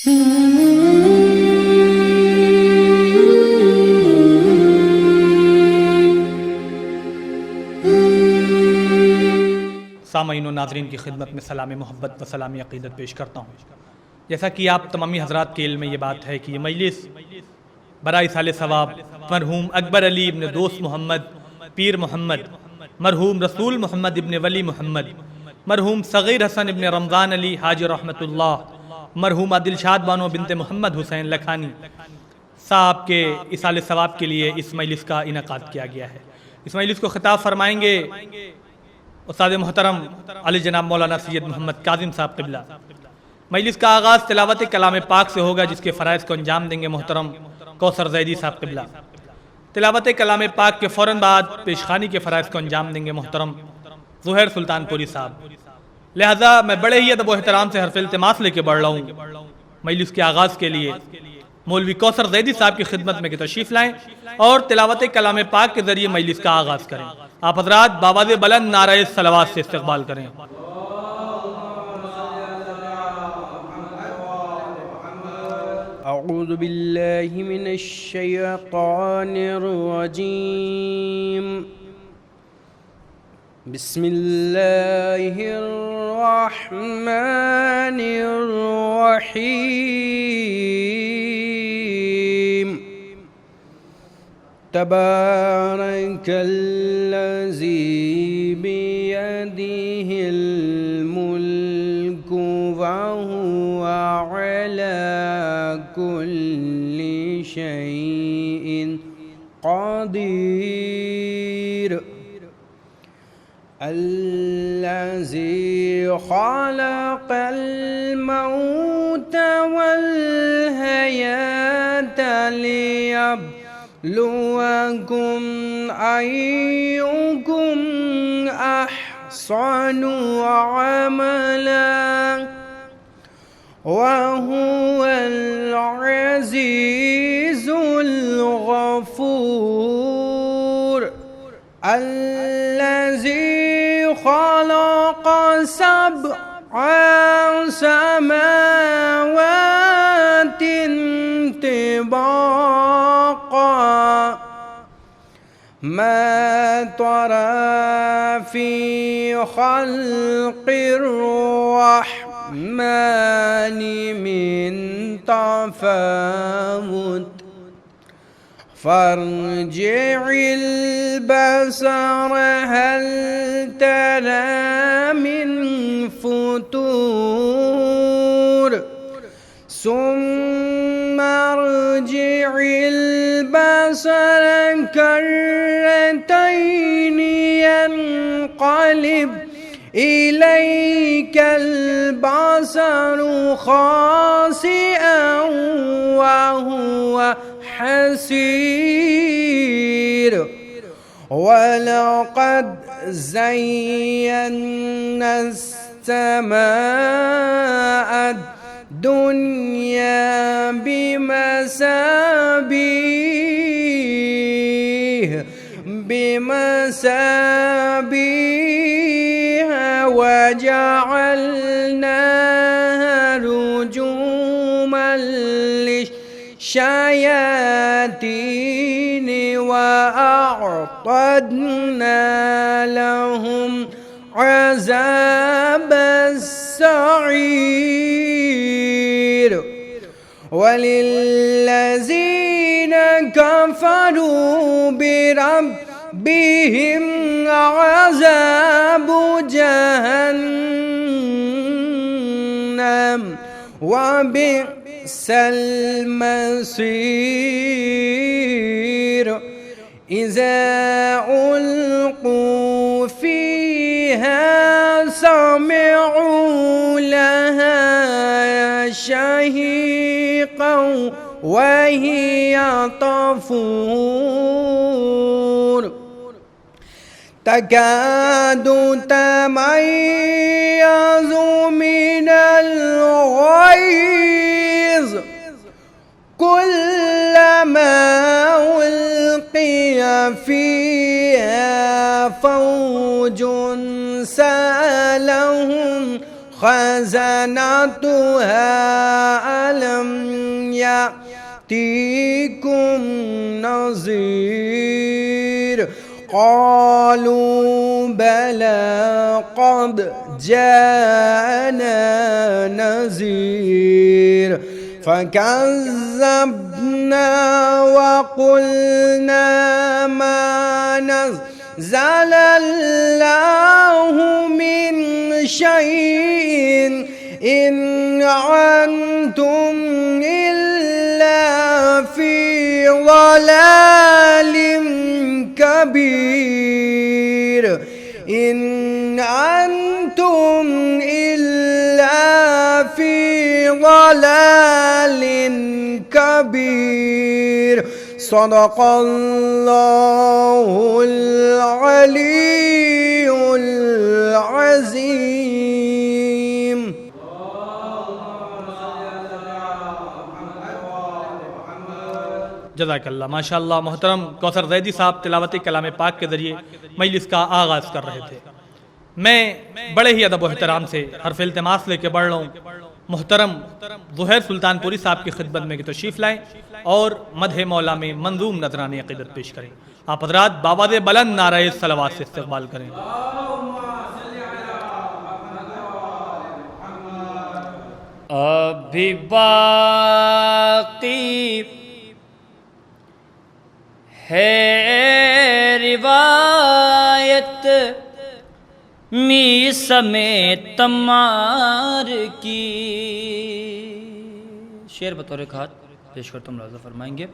سامعین و ناظرین کی خدمت میں سلام محبت و سلامی عقیدت پیش کرتا ہوں۔ جیسا کہ آپ تمامی حضرات کے علم میں یہ بات ہے کہ یہ مجلس برائے سال ثواب مرحوم اکبر علی ابن دوست محمد پیر محمد، مرحوم رسول محمد ابن ولی محمد، مرحوم صغیر حسن ابن رمضان علی حاجی رحمۃ اللہ، مرحومہ دلشاد بانو بنت محمد حسین لکھانی صاحب کے ایصال ثواب کے لیے اس مجلس کا انعقاد کیا گیا ہے۔ اس مجلس کو خطاب فرمائیں گے استاد محترم علی جناب مولانا سید محمد کاظم صاحب قبلہ۔ مجلس کا آغاز تلاوت کلام پاک سے ہوگا، جس کے فرائض کو انجام دیں گے محترم کوثر زیدی صاحب قبلہ۔ تلاوت کلام پاک کے فوراً بعد پیشخوانی کے فرائض کو انجام دیں گے محترم زہیر سلطان پوری صاحب۔ لہذا میں بڑے ہی ادب و احترام سے حرف التماس لے کے بڑھ رہا ہوں مجلس کے آغاز کے لیے مولوی کوثر زیدی صاحب کی خدمت میں کہ تشریف لائیں اور تلاوت کلام پاک کے ذریعے مجلس کا آغاز کریں۔ آپ حضرات بآواز بلند نعرہ صلوات سے استقبال کریں۔ اعوذ باللہ من الشیطان الرجیم، بسم اللہ الرحمن الرحیم، تبارک الذی بیدہ الملک وہو علی کل شیء قدیر، الذی خلق الموت والحیاة لیبلوکم ایکم احسن عملا وهو العزيز الغفور، الذي خلق سبع سماوات طباقا ما ترى في خلق الرحمن من تفاوت فارجع البصر هل ترى من فتور ثم ارجع البصر كرتين ينقلب إليك البصر خاسئا وهو حسير، ولقد زينا السماء الدنيا بمصابيح وجعلناها رجوما للشياطين وأعتدنا لهم عذاب السعير، وللذين كفروا بربهم عذاب جهنم وبئس المصير، إذا ألقوا فيها سمعوا لها شهيقا وهي تفور، تكاد تميز من الغيظ كلما ألقي فيها فوج سألهم خزنتها ألم يأتكم نذير قالوا بلى قد جاءنا نذير فكذبنا وقلنا ما نزل الله من شيء إن أنتم إلا في ضلال كبير إن أنتم إلا في ضلال كبير صدق الله العلي العظيم. جزاک اللہ. ماشاء اللہ. محترم کوثر زیدی صاحب تلاوت کلام پاک کے ذریعے مجلس کا آغاز کر رہے تھے. میں بڑے ہی ادب و احترام سے حرف التماس لے کے بڑھ رہا ہوں محترم زہیر سلطان پوری صاحب کی خدمت میں کہ تشریف لائیں اور مدح مولا میں منظوم نذرانِ عقیدت پیش کریں. آپ حضرات بآواز بلند نعرہ صلوات سے استقبال کریں. ابھی باقی ہے روایت میس میں تمار کی. شعر بطور خات پیش کرتا ہوں، ملاحظہ فرمائیں گے.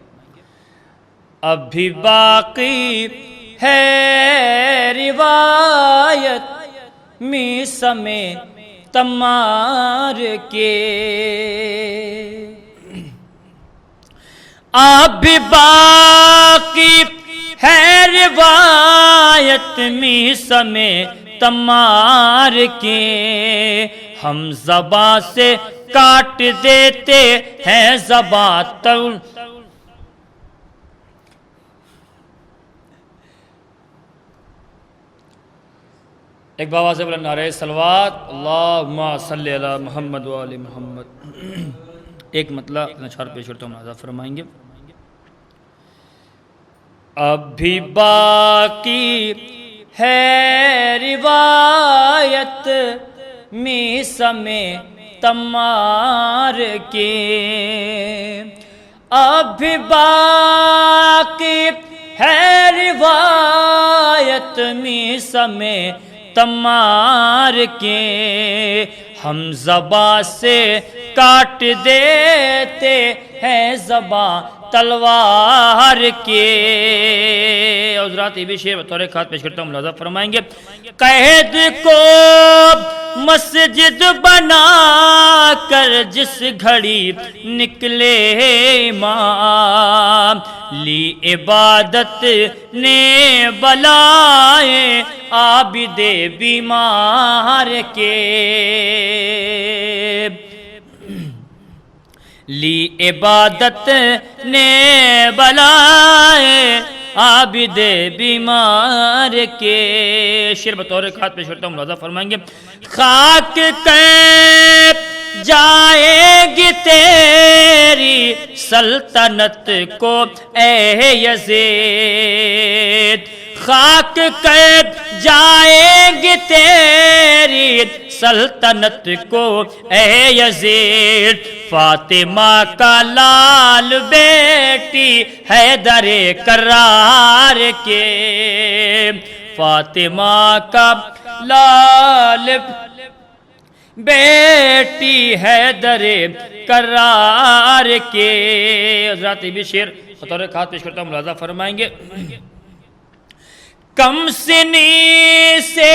ابھی باقی ہے روایت میس میں تمار کے، ابھی باقی ہے روایت میس میں تمار کے، ہم زباں سے کاٹ دیتے ہیں زباں تل. ایک بابا سے بلند نعرہ صلوات اللہم صلی علی محمد و آل محمد. ایک مطلب اشعار پیش کرتا ہوں، ملاحظہ فرمائیں گے. ابھی باقی ہے روایت میس میں تمار کے، ابھی باقی ہے روایت میس میں تمار کے، ہم زباں سے کاٹ دیتے ہیں زباں تلوار کے. حضرات یہ بھی شعر بطور خات پیش کرتا ہوں، ملاحظہ فرمائیں گے. قید کو مسجد بنا کر جس گھڑی نکلے امام، لی عبادت نے بلائے عابد بیمار کے، لی عبادت نے بلائے عابد بیمار کے. شعر بطور خات پیش کرتا ہوں، ملاحظہ فرمائیں گے. خاک کیپ جائے گی تیری سلطنت کو اے یزید، خاک کیپ جائے گی تیری سلطنت کو اے یزید، فاطمہ کا لال بیٹی حیدر کرار کے، فاطمہ کا لال بیٹی حیدر کرار کے. حضرات بھی شعر بطور خاص پیش کرتا ہوں، ملاحظہ فرمائیں گے. کم سنی سے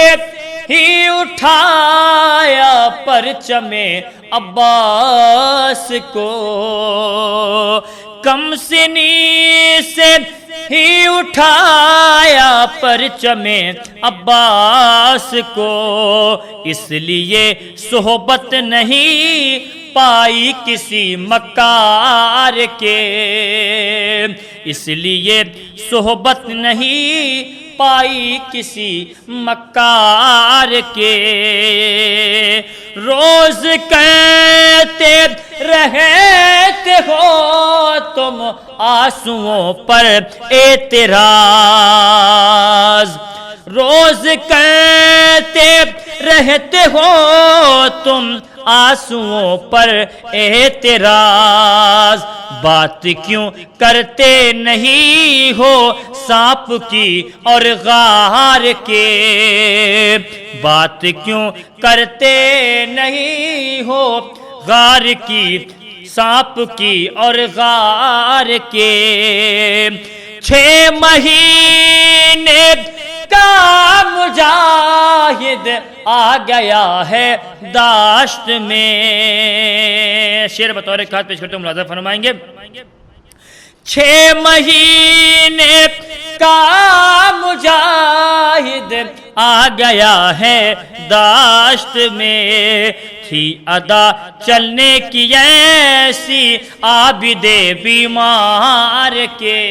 ہی اٹھایا پرچم عباس کو، کم سنی سے ہی اٹھایا پرچم عباس کو، اس لیے صحبت نہیں پائی کسی مکار کے، اس لیے صحبت نہیں پائی کسی مکار کے. روز کہتے رہتے ہو تم آنسوؤں پر اعتراض، روز کہتے رہتے ہو تم آنسوؤں پر اعتراض، بات کیوں کرتے نہیں ہو سانپ کی اور غار کے، بات کیوں کرتے نہیں ہو غار کی، سانپ کی اور غار کے، 6 مہینے کا مجاہد آ گیا ہے داشت میں، شعر بطور ایک ہاتھ پیش کرتے ہیں، ملاحظہ فرمائیں گے، 6 مہینے کا مجاہد آ گیا ہے داشت میں، تھی ادا چلنے کی ایسی عابد بیمار کے،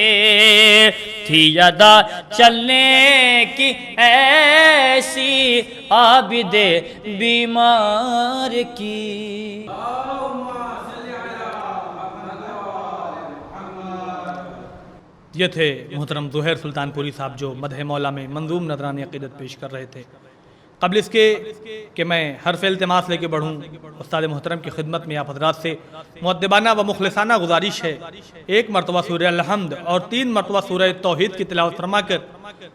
تھی ادا چلنے کی ایسی عابد بیمار کی۔ یہ تھے محترم زہیر سلطان پوری صاحب جو مدح مولا میں منظوم نذران عقیدت پیش کر رہے تھے۔ قبل اس کے کہ میں حرف التماس لے کے بڑھوں، استاد محترم کی خدمت میں آپ حضرات سے مؤدبانہ و مخلصانہ گزارش ہے، 1 مرتبہ سورہ الحمد اور 3 مرتبہ سورہ توحید کی تلاوت فرما کر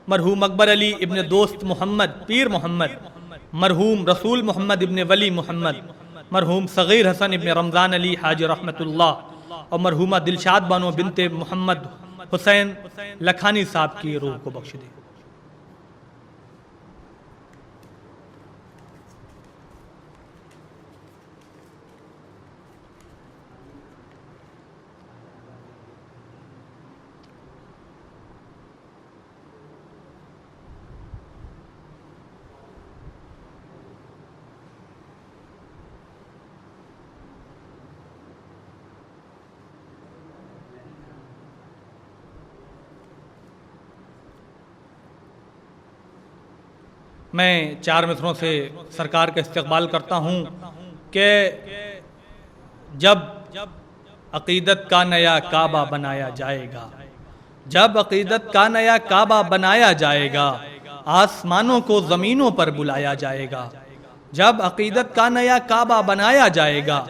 مرحوم اکبر علی ابن دوست محمد پیر محمد، مرحوم رسول محمد ابن ولی محمد، مرحوم صغیر حسن ابن رمضان علی حاج رحمت اللہ اور مرحومہ دلشاد بانو بنت محمد حسین لکھانی صاحب کی روح کو بخش دے۔ میں 4 مصروں سے سرکار کا استقبال کرتا ہوں کہ جب عقیدت کا نیا کعبہ بنایا جائے گا، جب عقیدت کا نیا کعبہ بنایا جائے گا، آسمانوں کو زمینوں پر بلایا جائے گا، جب عقیدت کا نیا کعبہ بنایا جائے گا،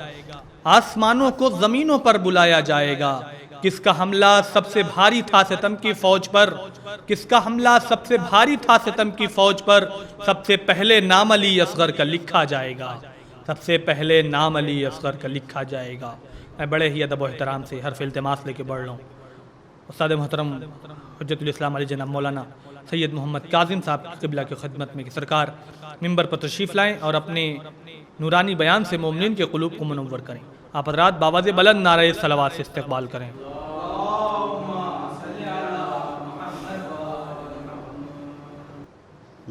آسمانوں کو زمینوں پر بلایا جائے گا۔ کس کا حملہ سب سے بھاری تھا ستم کی فوج پر، کس کا حملہ سب سے بھاری تھا ستم کی فوج پر، سب سے پہلے نام علی اصغر کا لکھا جائے گا، سب سے پہلے نام علی اصغر کا لکھا جائے گا۔ میں بڑے ہی ادب و احترام سے حرف التماس لے کے بڑھ رہا ہوں، استاد محترم حجت الاسلام علی جناب مولانا سید محمد کاظم صاحب قبلہ کی خدمت میں کہ سرکار ممبر پر تشریف لائیں اور اپنے نورانی بیان سے مومنین کے قلوب کو منور کریں۔ آپ حضرات باواز بلند نعرہ صلوات سے استقبال کریں۔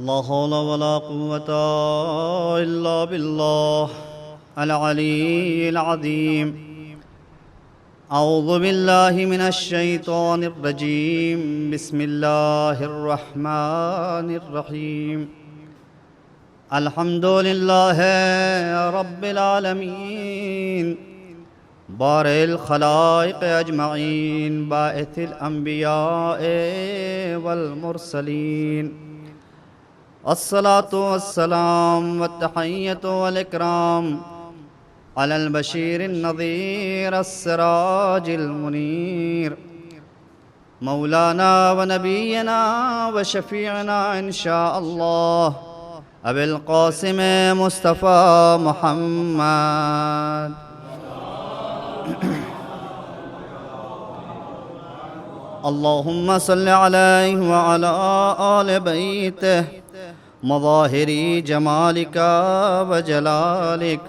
لا حول ولا قوة إلا بالله العلي العظيم أعوذ بالله من الشيطان الرجيم بسم الله الرحمن الرحيم الحمد لله رب العالمين بارئ الخلائق أجمعين باعث الأنبياء والمرسلين الصلاة والسلام والتحية والإكرام على البشير النذير السراج المنير مولانا ونبينا وشفيعنا إن شاء الله أبي القاسم مصطفى محمد اللهم صل عليه وعلى آل بيته مظاهر جمالك وجلالك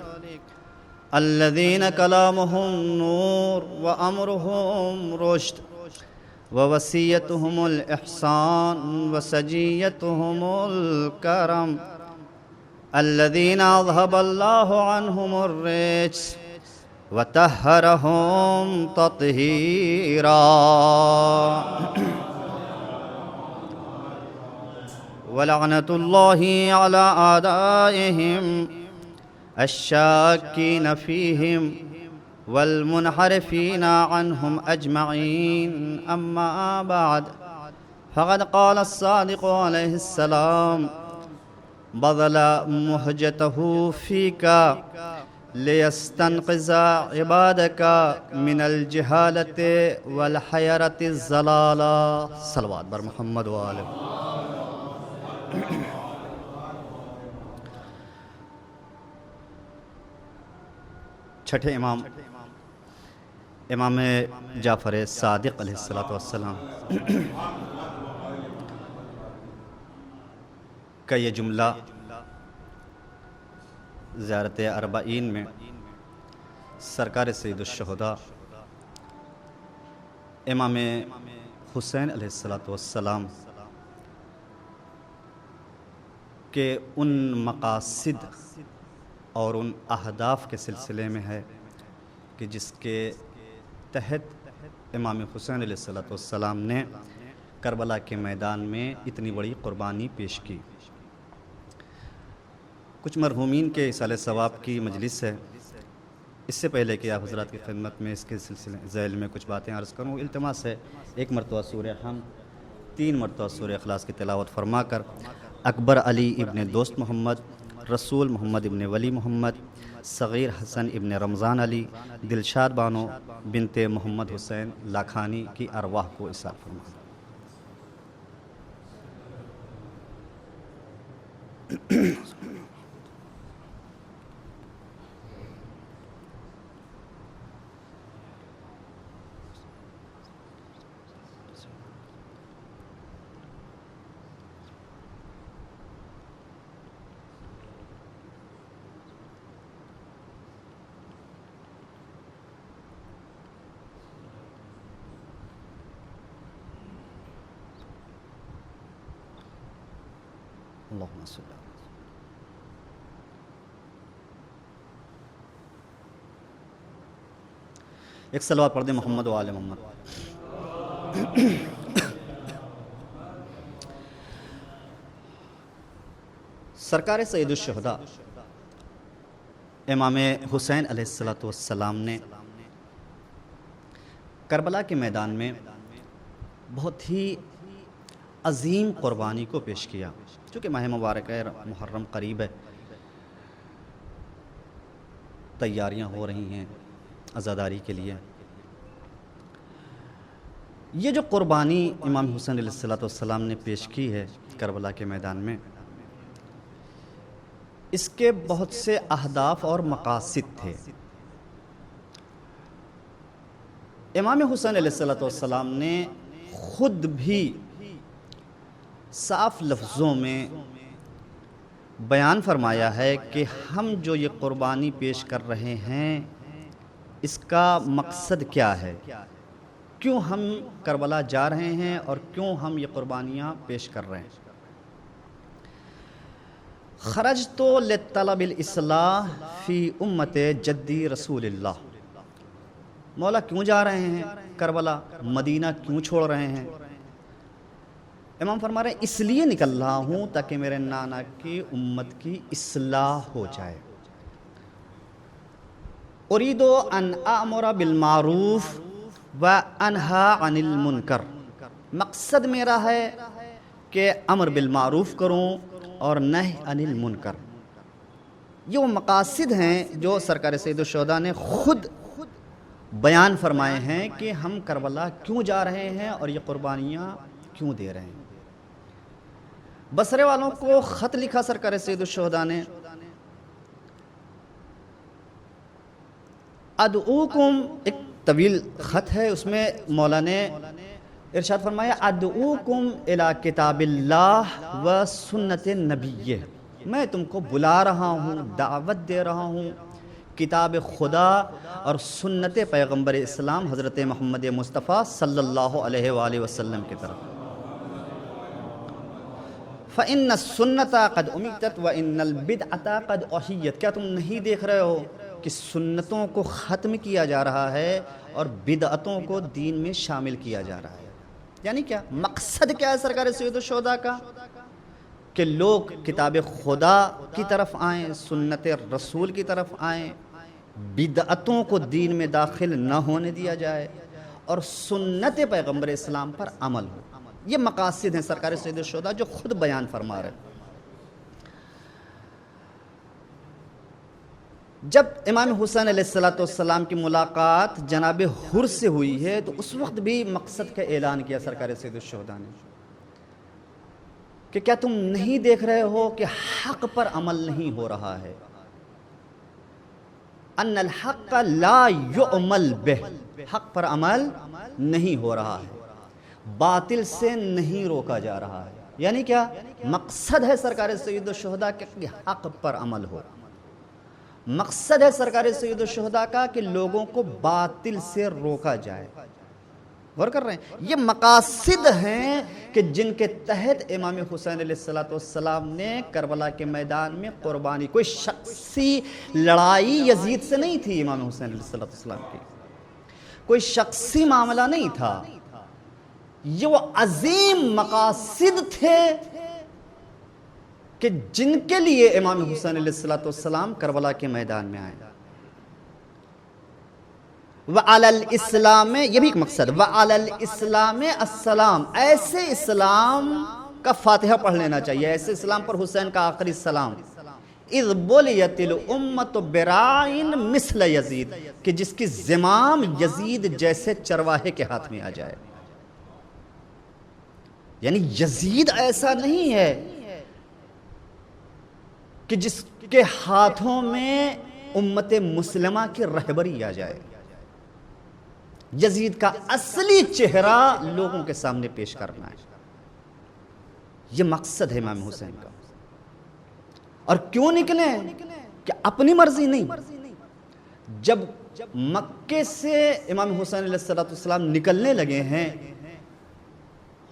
الذين كلامهم نور وأمرهم رشد ووصيتهم الإحسان وسجيتهم الكرم الذين أذهب الله عنهم الرجس وطهرهم تطهيرا ولعنة الله على أعدائهم الشاكين فيهم والمنحرفين عنهم أجمعين. أما بعد، فقد قال الصادق عليه السلام: بذل مهجته فيك ليستنقذ عبادك من الجهالة والحيرة الزلالة. صلوات بر محمد وآلہ. چھٹے امام جعفر صادق علیہ السلام کا یہ جملہ زیارت اربعین میں سرکار سید الشہداء امام حسین علیہ السلام کے ان مقاصد اور ان اہداف کے سلسلے میں ہے کہ جس کے تحت امام حسین علیہ السلام نے کربلا کے میدان میں اتنی بڑی قربانی پیش کی. کچھ مرحومین کے ایصال ثواب کی مجلس ہے. اس سے پہلے کہ آپ حضرات کی خدمت میں اس کے سلسلے ذیل میں کچھ باتیں عرض کروں، التماس ہے 1 مرتبہ سورہ حمد، 3 مرتبہ سورہ اخلاص کی تلاوت فرما کر اکبر علی ابن دوست محمد، رسول محمد ابن ولی محمد، صغیر حسن ابن رمضان علی، دلشاد بانو بنت محمد حسین لاکھانی کی ارواح کو ایثار فرما. اللہم صلی اللہ. ایک صلوات پڑھ دیں محمد و آل محمد. سرکار سید الشہداء امام حسین علیہ السلام نے کربلا کے میدان میں بہت ہی عظیم قربانی کو پیش کیا. چونکہ ماہ مبارک محرم قریب ہے، تیاریاں ہو رہی ہیں عزاداری کے لیے. یہ جو قربانی امام حسین علیہ السلام نے پیش کی ہے کربلا کے میدان میں، اس کے بہت سے اہداف اور مقاصد تھے. امام حسین علیہ السلام نے خود بھی صاف لفظوں میں بیان فرمایا ہے کہ ہم جو یہ قربانی پیش کر رہے ہیں اس کا مقصد کیا ہے، کیوں ہم کربلا جا رہے ہیں اور کیوں ہم یہ قربانیاں پیش کر رہے ہیں. خرجت لطلب الاصلاح فی امت جدی رسول اللہ. مولا کیوں جا رہے ہیں کربلا، مدینہ کیوں چھوڑ رہے ہیں؟ امام فرما رہے ہیں اس لیے نکل رہا ہوں تاکہ میرے نانا کی امت کی اصلاح ہو جائے. اريد ان اامر بالمعروف وانہا عن المنکر. مقصد میرا ہے کہ امر بالمعروف کروں اور نہی عن المنکر. یہ وہ مقاصد ہیں جو سرکار سید الشہداء نے خود بیان فرمائے ہیں کہ ہم کربلا کیوں جا رہے ہیں اور یہ قربانیاں کیوں دے رہے ہیں. بصرے والوں کو خط لکھا سرکار سید الشہداء نے، ادعوکم، ایک طویل خط ہے، اس میں مولا نے ارشاد فرمایا ادعوکم الی کتاب اللہ و سنت نبی. میں تم کو بلا رہا ہوں، دعوت دے رہا ہوں کتاب خدا اور سنت پیغمبر اسلام حضرت محمد مصطفیٰ صلی اللہ علیہ وآلہ وسلم کی طرف. فَإِنَّ السُّنَّةَ قَدْ أُمِتَتْ وَإِنَّ الْبِدْعَةَ قَدْ أُحِيَّتْ. کیا تم نہیں دیکھ رہے ہو کہ سنتوں کو ختم کیا جا رہا ہے اور بدعتوں کو دین میں شامل کیا جا رہا ہے؟ یعنی کیا مقصد کیا ہے سرکار سید الشہداء کا؟ کہ لوگ کتاب خدا کی طرف آئیں، سنت رسول کی طرف آئیں، بدعتوں کو دین میں داخل نہ ہونے دیا جائے اور سنت پیغمبر اسلام پر عمل ہو. یہ مقاصد ہیں سرکار سید الشہداء جو خود بیان فرما رہے ہیں. جب امام حسین علیہ السلام کی ملاقات جناب حر سے ہوئی ہے تو اس وقت بھی مقصد کا اعلان کیا سرکار سید الشہداء نے کہ کیا تم نہیں دیکھ رہے ہو کہ حق پر عمل نہیں ہو رہا ہے؟ ان الحق لا یعمل بہ، حق پر عمل نہیں ہو رہا ہے، باطل سے نہیں روکا جا رہا ہے. یعنی کیا مقصد ہے سرکار سید الشہداء کہ حق پر عمل ہو. مقصد ہے سرکار سید الشہداء کا کہ لوگوں کو باطل سے روکا جائے. غور کر رہے ہیں؟ یہ مقاصد ہیں کہ جن کے تحت امام حسین علیہ السلام نے کربلا کے میدان میں قربانی. کوئی شخصی لڑائی یزید سے نہیں تھی امام حسین علیہ السلام کی، کوئی شخصی معاملہ نہیں تھا. یہ وہ عظیم مقاصد تھے کہ جن کے لیے امام حسین علیہ السلام کربلا کے میدان میں آئے. وَعَلَى الْإِسْلَامِ، یہ بھی ایک مقصد، وَعَلَى الْإِسْلَامِ السلام، ایسے اسلام کا فاتحہ پڑھ لینا چاہیے، ایسے اسلام پر حسین کا آخری سلام. اِذْ بُلِيَتِ الْأُمَّةُ بِرَاعٍ مِثْلَ یزید، کہ جس کی زمام یزید جیسے چرواہے کے ہاتھ میں آ جائے. یعنی یزید ایسا نہیں ہے کہ جس کے ہاتھوں میں امت مسلمہ کی رہبری آ جائے. یزید کا اصلی چہرہ لوگوں کے سامنے پیش کرنا ہے. یہ مقصد ہے امام حسین کا. اور کیوں نکلے کہ اپنی مرضی نہیں. جب مکے سے امام حسین علیہ السلام نکلنے لگے ہیں،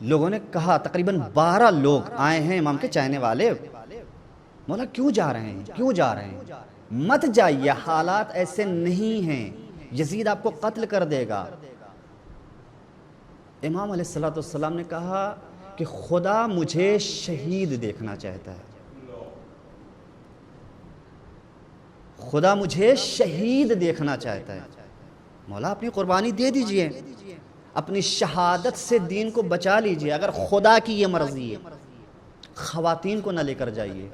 لوگوں نے کہا، تقریباً 12 لوگ آئے ہیں امام کے چاہنے والے، مولا کیوں جا رہے ہیں، کیوں جا رہے ہیں؟ مت جائیے، حالات ایسے نہیں ہیں، یزید آپ کو قتل کر دے گا. امام علیہ السلام نے کہا کہ خدا مجھے شہید دیکھنا چاہتا ہے، خدا مجھے شہید دیکھنا چاہتا ہے. مولا اپنی قربانی دے دیجئے، اپنی شہادت سے دین کو بچا لیجئے. اگر خدا کی یہ مرضی ہے، خواتین کو نہ لے کر جائیے.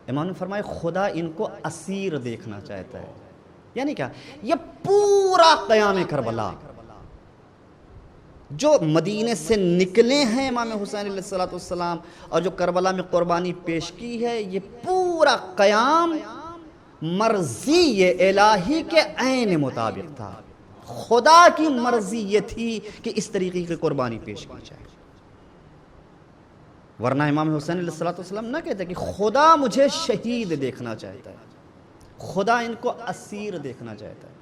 امام نے فرمایا خدا ان کو اسیر دیکھنا چاہتا ہے. یعنی کیا؟ یہ پورا قیام کربلا جو مدینے سے نکلے ہیں امام حسین علیہ السلام اور جو کربلا میں قربانی پیش کی ہے، یہ پورا قیام مرضی الہی کے عین مطابق تھا. خدا کی مرضی یہ تھی کہ اس طریقے کی قربانی پیش کی جائے. ورنہ امام حسین علیہ السلام نہ کہتے کہ خدا مجھے شہید دیکھنا چاہتا ہے، خدا ان کو اسیر دیکھنا چاہتا ہے.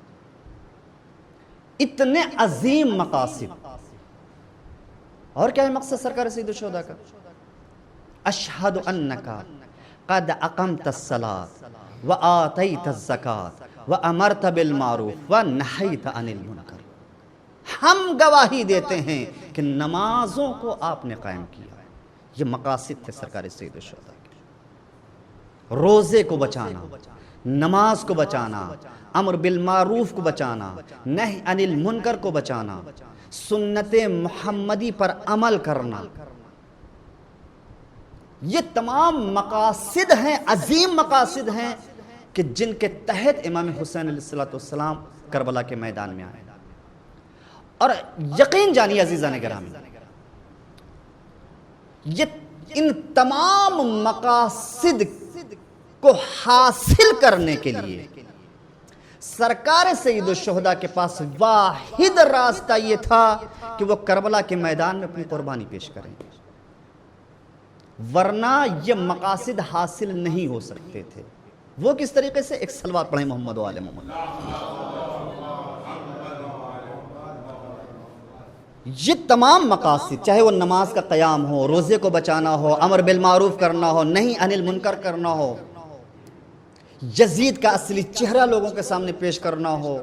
اتنے عظیم مقاصد. اور کیا ہے مقصد سرکار سید الشہداء کا؟ اشہد انک قد اقمت الصلاۃ وآتیت الزکاۃ وامرت بالمعروف ونہیت عن المنکر. ہم گواہی دیتے ہیں کہ نمازوں کو آپ نے قائم کیا. یہ مقاصد تھے سرکار سید الشہداء کے. روزے کو بچانا، نماز کو بچانا، امر بالمعروف کو بچانا، نہی عن المنکر کو بچانا، سنت محمدی پر عمل کرنا. یہ تمام مقاصد ہیں، عظیم مقاصد ہیں کہ جن کے تحت امام حسین علیہ السلام کربلا کے میدان میں آئے. اور یقین جانیے عزیزان گرامی، یہ ان تمام مقاصد کو حاصل کرنے کے لیے سرکار سید الشہداء کے پاس واحد راستہ یہ تھا کہ وہ کربلا کے میدان میں اپنی قربانی پیش کریں. ورنہ یہ مقاصد حاصل نہیں ہو سکتے تھے. وہ کس طریقے سے؟ ایک صلوات پڑھیں محمد و آل محمد. یہ تمام مقاصد، چاہے وہ نماز کا قیام ہو، روزے کو بچانا ہو، امر بالمعروف کرنا ہو، نہی عن المنکر کرنا ہو، یزید کا اصلی چہرہ لوگوں کے سامنے پیش کرنا ہو،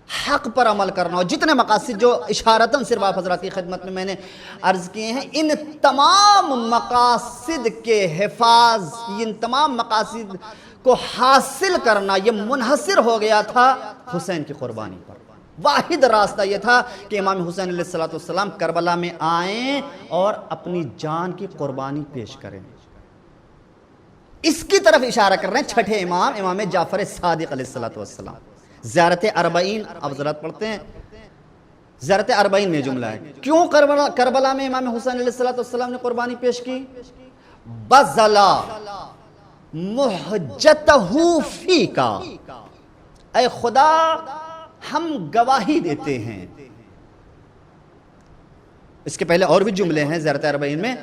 حق پر عمل کرنا، اور جتنے مقاصد جو اشارتاً صرف آپ حضرات کی خدمت میں میں نے عرض کیے ہیں، ان تمام مقاصد کے حفاظ، ان تمام مقاصد کو حاصل کرنا یہ منحصر ہو گیا تھا حسین کی قربانی پر۔ واحد راستہ یہ تھا کہ امام حسین علیہ السلام کربلا میں آئیں اور اپنی جان کی قربانی پیش کریں۔ اس کی طرف اشارہ کر رہے ہیں چھٹے امام جعفر صادق علیہ السلام۔ زیارت اربعین اب حضرات پڑھتے ہیں، زیارت اربعین میں جملہ ہے، کیوں کربلا میں امام حسین علیہ السلام نے قربانی پیش کی؟ بذلا محجتہ فیکا، اے خدا ہم گواہی دیتے ہیں۔ اس کے پہلے اور بھی جملے ہیں زیارت اربعین میں،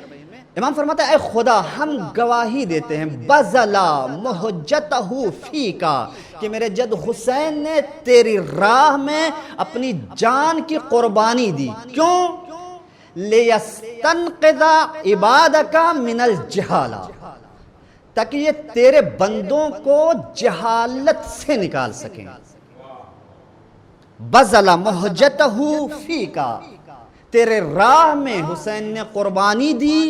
امام فرماتا ہے اے خدا ہم گواہی دیتے ہیں، بذلا محجتہ فیکا، کہ میرے جد حسین نے تیری راہ میں اپنی جان کی قربانی دی۔ کیوں؟ لیستنقذ عبادک من الجہالہ، تاکہ یہ تیرے بندوں کو جہالت سے نکال سکیں۔ بذلا محجتہ فیکا، تیرے راہ میں حسین نے قربانی دی،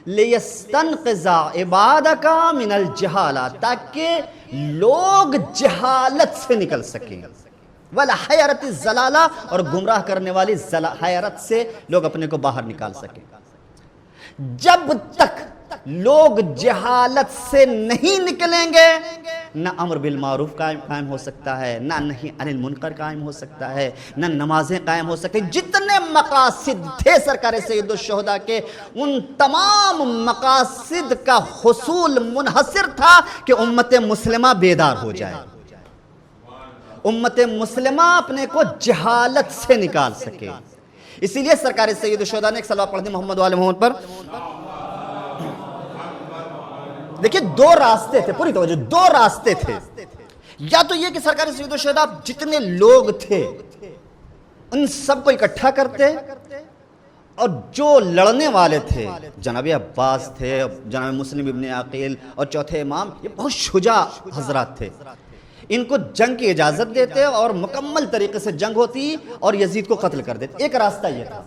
لیستنقذ عبادک من الجہالہ، تاکہ لوگ جہالت سے نکل سکیں، والحیرۃ الضلالہ، اور گمراہ کرنے والی حیرت سے لوگ اپنے کو باہر نکال سکیں۔ جب تک لوگ جہالت سے نہیں نکلیں گے نہ امر بالمعروف قائم ہو سکتا ہے، نہ نہی عن المنکر قائم ہو سکتا ہے، نہ نمازیں قائم ہو سکتی۔ جتنے مقاصد تھے سرکار سید الشہداء کے، ان تمام مقاصد کا حصول منحصر تھا کہ امت مسلمہ بیدار ہو جائے، امت مسلمہ اپنے کو جہالت سے نکال سکے۔ اسی لیے سرکار سید الشہداء نے ایک صلوات پڑھ دی محمد وآل محمد پر۔ دیکھیں دو راستے تھے، پوری توجہ، دو راستے تھے، یا تو یہ کہ سرکار سید الشہداء جتنے لوگ تھے ان سب کو اکٹھا کرتے، اور جو لڑنے والے تھے جناب عباس تھے، جناب مسلم ابن عقیل اور چوتھے امام، یہ بہت شجاع حضرات تھے، ان کو جنگ کی اجازت دیتے اور مکمل طریقے سے جنگ ہوتی اور یزید کو قتل کر دیتے۔ ایک راستہ یہ تھا،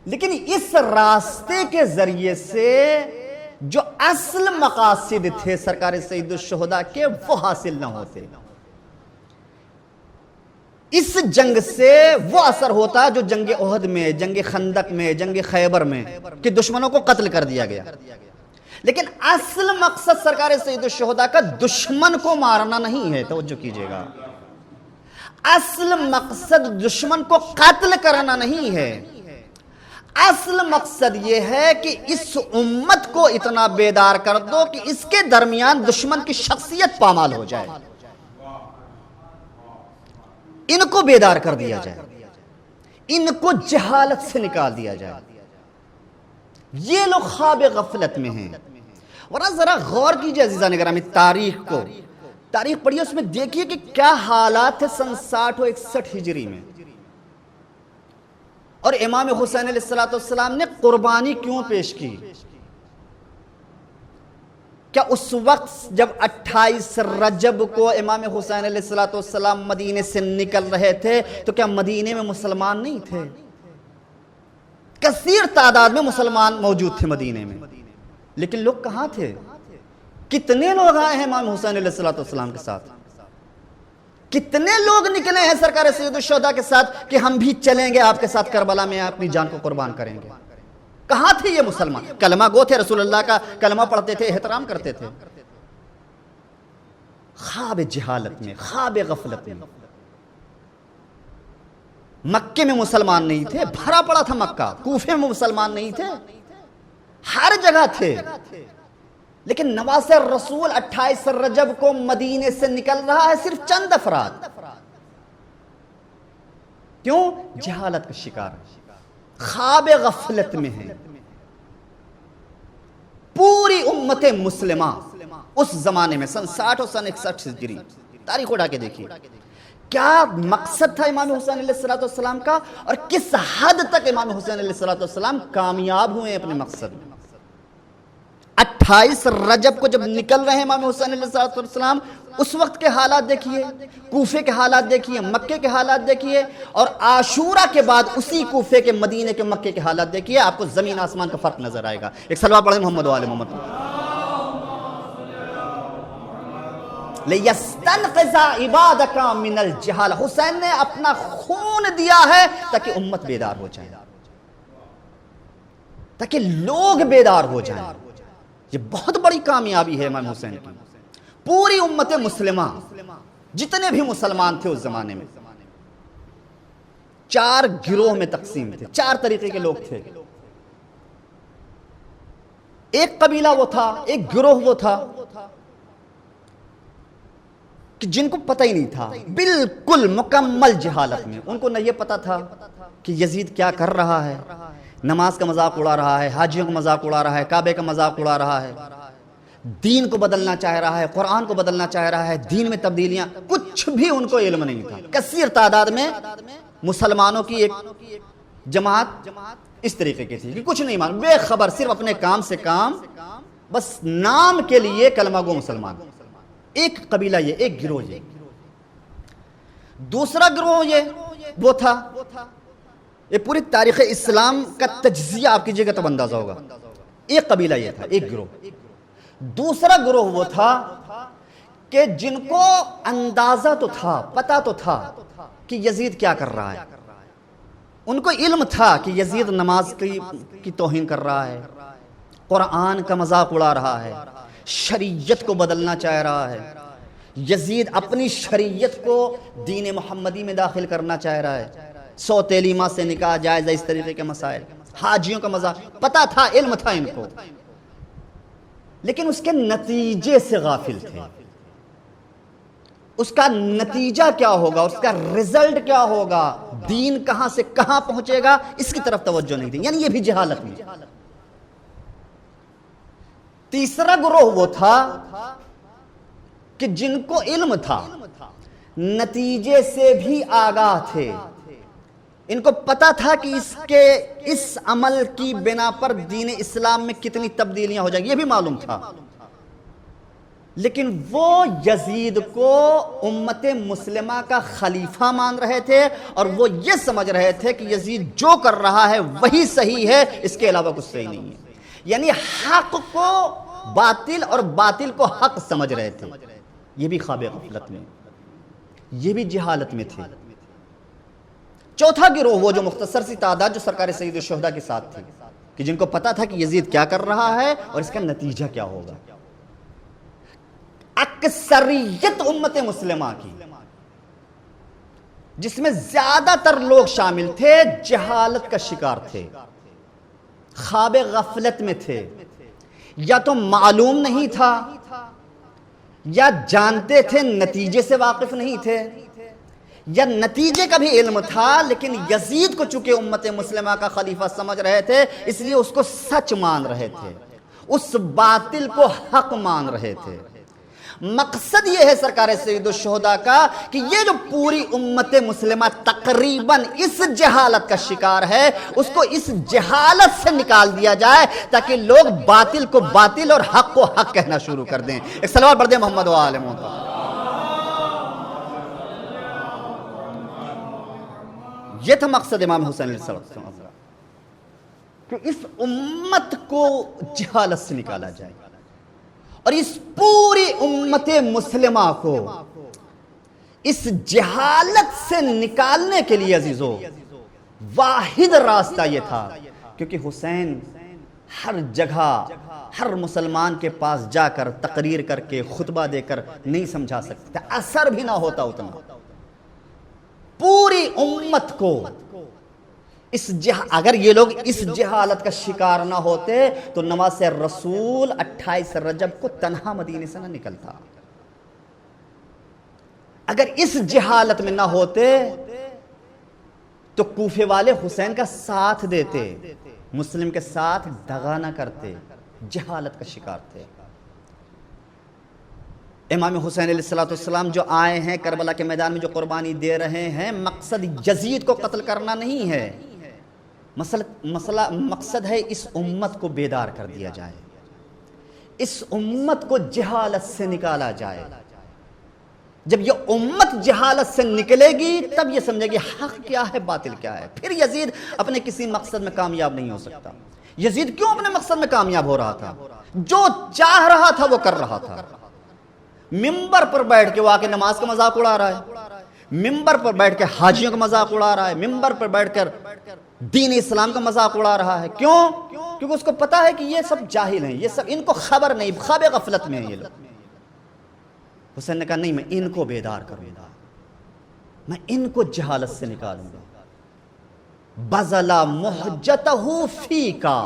لیکن اس راستے کے ذریعے سے جو اصل مقاصد تھے سرکار سید الشہداء کے وہ حاصل نہ ہوتے۔ اس جنگ سے وہ اثر ہوتا جو جنگ احد میں، جنگ خندق میں، جنگ خیبر میں، کہ دشمنوں کو قتل کر دیا گیا۔ لیکن اصل مقصد سرکار سید الشہداء کا دشمن کو مارنا نہیں ہے، توجہ کیجئے گا، اصل مقصد دشمن کو قتل کرنا نہیں ہے، اصل مقصد یہ ہے کہ اس امت کو اتنا بیدار کر دو کہ اس کے درمیان دشمن کی شخصیت پامال ہو جائے، ان کو بیدار کر دیا جائے، ان کو جہالت سے نکال دیا جائے۔ یہ لوگ خواب غفلت میں ہیں۔ ورنہ ذرا غور کیجئے عزیزان گرامی تاریخ کو، تاریخ پڑھیے، اس میں دیکھیے کہ کیا حالات تھے سن 60 و 61 ہجری میں، اور امام حسین علیہ السلام نے قربانی کیوں پیش کی؟ کیا اس وقت جب 28 رجب کو امام حسین علیہ السلام مدینے سے نکل رہے تھے تو کیا مدینے میں مسلمان نہیں تھے؟ کثیر تعداد میں مسلمان موجود تھے مدینے میں، لیکن لوگ کہاں تھے؟ کتنے لوگ آئے ہیں امام حسین علیہ السلام کے ساتھ؟ کتنے لوگ نکلے ہیں سرکار سید الشہداء کے ساتھ کہ ہم بھی چلیں گے آپ کے ساتھ کربلا میں، اپنی جان کو قربان کریں گے؟ کہاں تھے یہ مسلمان؟ کلمہ گو تھے، رسول اللہ کا کلمہ پڑھتے تھے، احترام کرتے تھے۔ خواب جہالت میں، خواب غفلت میں۔ مکے میں مسلمان نہیں تھے، بھرا پڑا تھا مکہ، کوفے میں مسلمان نہیں تھے، ہر جگہ تھے، لیکن نواز رسول 28 رجب کو مدینے سے نکل رہا ہے صرف چند افراد۔ کیوں؟ جہالت کا شکار، خواب غفلت میں ہیں۔ پوری امت مسلمہ اس زمانے میں سن 60 اور سن 61 ہجری، تاریخ اٹھا کے دیکھیے کیا مقصد تھا امام حسین علیہ السلام کا، اور کس حد تک امام حسین علیہ السلام کامیاب ہوئے اپنے مقصد میں۔ 28 رجب کو جب نکل رہے ہیں امام حسین علیہ السلام، اس وقت کے حالات دیکھیے، کوفے کے حالات دیکھیے، مکے کے حالات دیکھیے، اور عاشورہ کے بعد اسی کوفے کے، مدینے کے، مکے کے حالات دیکھیے، آپ کو زمین آسمان کا فرق نظر آئے گا۔ ایک صلوات پڑھیں محمد و آل محمد۔ لِيَسْتَنْقِذَ عِبَادَكَ مِنَ الْجِهَالَ، حسین نے اپنا خون دیا ہے تاکہ امت بیدار ہو جائے، تاکہ لوگ بیدار ہو جائیں۔ یہ بہت بڑی کامیابی ہے امام حسین کی۔ پوری امت مسلمہ، جتنے بھی مسلمان تھے اس زمانے میں، 4 گروہ میں تقسیم تھے، 4 طریقے کے لوگ تھے۔ ایک قبیلہ وہ تھا، ایک گروہ وہ تھا کہ جن کو پتہ ہی نہیں تھا، بالکل مکمل جہالت میں، ان کو نہ یہ پتہ تھا کہ یزید کیا کر رہا ہے، نماز کا مذاق اڑا رہا ہے، حاجیوں کا مذاق اڑا رہا ہے، کعبے کا مذاق اڑا رہا ہے، دین کو بدلنا چاہ رہا ہے، قرآن کو بدلنا چاہ رہا ہے، دین میں تبدیلیاں، کچھ بھی ان کو علم نہیں تھا۔ کثیر تعداد میں مسلمانوں کی ایک جماعت اس طریقے کی تھی کہ کچھ نہیں مان، بے خبر، صرف اپنے کام سے کام، بس نام کے لیے کلمہ گو مسلمان۔ ایک قبیلہ یہ، ایک گروہ یہ۔ دوسرا گروہ یہ وہ تھا، یہ پوری تاریخ اسلام کا تجزیہ آپ کیجئے گا تب اندازہ ہوگا۔ ایک قبیلہ یہ تھا، ایک گروہ۔ دوسرا گروہ وہ تھا کہ جن کو اندازہ تو تھا، پتہ تو تھا کہ یزید کیا کر رہا ہے، ان کو علم تھا کہ یزید نماز کی توہین کر رہا ہے، قرآن کا مذاق اڑا رہا ہے، شریعت کو بدلنا چاہ رہا ہے، یزید اپنی شریعت کو دین محمدی میں داخل کرنا چاہ رہا ہے، 100 تعلیمات سے نکاح جائز ہے، اس طریقے کے مسائل، حاجیوں کا مذاق، پتہ تھا، علم تھا ان کو، لیکن اس کے نتیجے سے غافل تھے۔ اس کا نتیجہ کیا ہوگا، اس کا رزلٹ کیا ہوگا، دین کہاں سے کہاں پہنچے گا، اس کی طرف توجہ نہیں تھی، یعنی یہ بھی جہالت میں۔ تیسرا گروہ وہ تھا کہ جن کو علم تھا، نتیجے سے بھی آگاہ تھے، ان کو پتا تھا کہ اس عمل کی بنا پر دین اسلام میں کتنی تبدیلیاں ہو جائیں گی، یہ بھی معلوم تھا، لیکن وہ یزید کو امت مسلمہ کا خلیفہ مان رہے تھے، اور وہ یہ سمجھ رہے تھے کہ یزید جو کر رہا ہے وہی صحیح ہے، اس کے علاوہ کچھ صحیح نہیں ہے، یعنی حق کو باطل اور باطل کو حق سمجھ رہے تھے۔ یہ بھی خواب غفلت میں، یہ بھی جہالت میں تھے۔ چوتھا گروہ وہ جو مختصر سی تعداد جو سرکار سید الشہداء کے ساتھ تھی، کہ جن کو پتا تھا کہ یزید کیا کر رہا ہے اور اس کا نتیجہ کیا ہوگا۔ اکثریت امت مسلمہ کی، جس میں زیادہ تر لوگ شامل تھے، جہالت کا شکار تھے، خواب غفلت میں تھے، یا تو معلوم نہیں تھا، یا جانتے تھے نتیجے سے واقف نہیں تھے، یا نتیجے کا بھی علم تھا، لیکن یزید کو چونکہ امت مسلمہ کا خلیفہ سمجھ رہے تھے، اس لیے اس کو سچ مان رہے تھے، اس باطل کو حق مان رہے تھے۔ مقصد یہ ہے سرکار سید الشہداء کا کہ یہ جو پوری امت مسلمہ تقریباً اس جہالت کا شکار ہے، اس کو اس جہالت سے نکال دیا جائے تاکہ لوگ باطل کو باطل اور حق کو حق کہنا شروع کر دیں۔ ایک صلوات پڑھ دیں محمد و آل محمد۔ یہ تھا مقصد امام حسین علیہ السلام، کہ اس امت کو جہالت سے نکالا جائے، اور اس پوری امت مسلمہ کو اس جہالت سے نکالنے کے لیے عزیزو واحد راستہ یہ تھا، کیونکہ حسین ہر جگہ ہر مسلمان کے پاس جا کر تقریر کر کے خطبہ دے کر نہیں سمجھا سکتا، اثر بھی نہ ہوتا اتنا۔ پوری امت کو اگر یہ لوگ اس جہالت کا شکار نہ ہوتے تو نواز رسول 28 رجب کو تنہا مدینے سے نہ نکلتا۔ اگر اس جہالت میں نہ ہوتے تو کوفے والے حسین کا ساتھ دیتے، مسلم کے ساتھ دغا نہ کرتے، جہالت کا شکار تھے۔ امام حسین علیہ السلام جو آئے ہیں کربلا کے میدان میں، جو قربانی دے رہے ہیں، مقصد یزید کو قتل کرنا نہیں ہے، مقصد ہے اس امت کو بیدار کر دیا جائے، اس امت کو جہالت سے نکالا جائے. جب یہ امت جہالت سے نکلے گی تب یہ سمجھے گی حق کیا ہے باطل کیا ہے. پھر یزید اپنے کسی مقصد میں کامیاب نہیں ہو سکتا. یزید کیوں اپنے مقصد میں کامیاب ہو رہا تھا؟ جو چاہ رہا تھا وہ کر رہا تھا. ممبر پر بیٹھ کے وہ آ کے نماز کا مذاق اڑا رہا ہے، ممبر پر بیٹھ کے حاجیوں کا مذاق اڑا رہا ہے، ممبر پر بیٹھ کر دین اسلام کا مذاق اڑا رہا ہے. کیوں؟ کیونکہ اس کو پتا ہے کہ یہ سب جاہل ہیں، یہ سب ان کو خبر نہیں، خواب غفلت میں ہیں یہ لوگ. حسین نے کہا نہیں، میں ان کو بیدار کروں گا، میں ان کو جہالت سے نکالوں گا. بذلا محجتہ فیکا.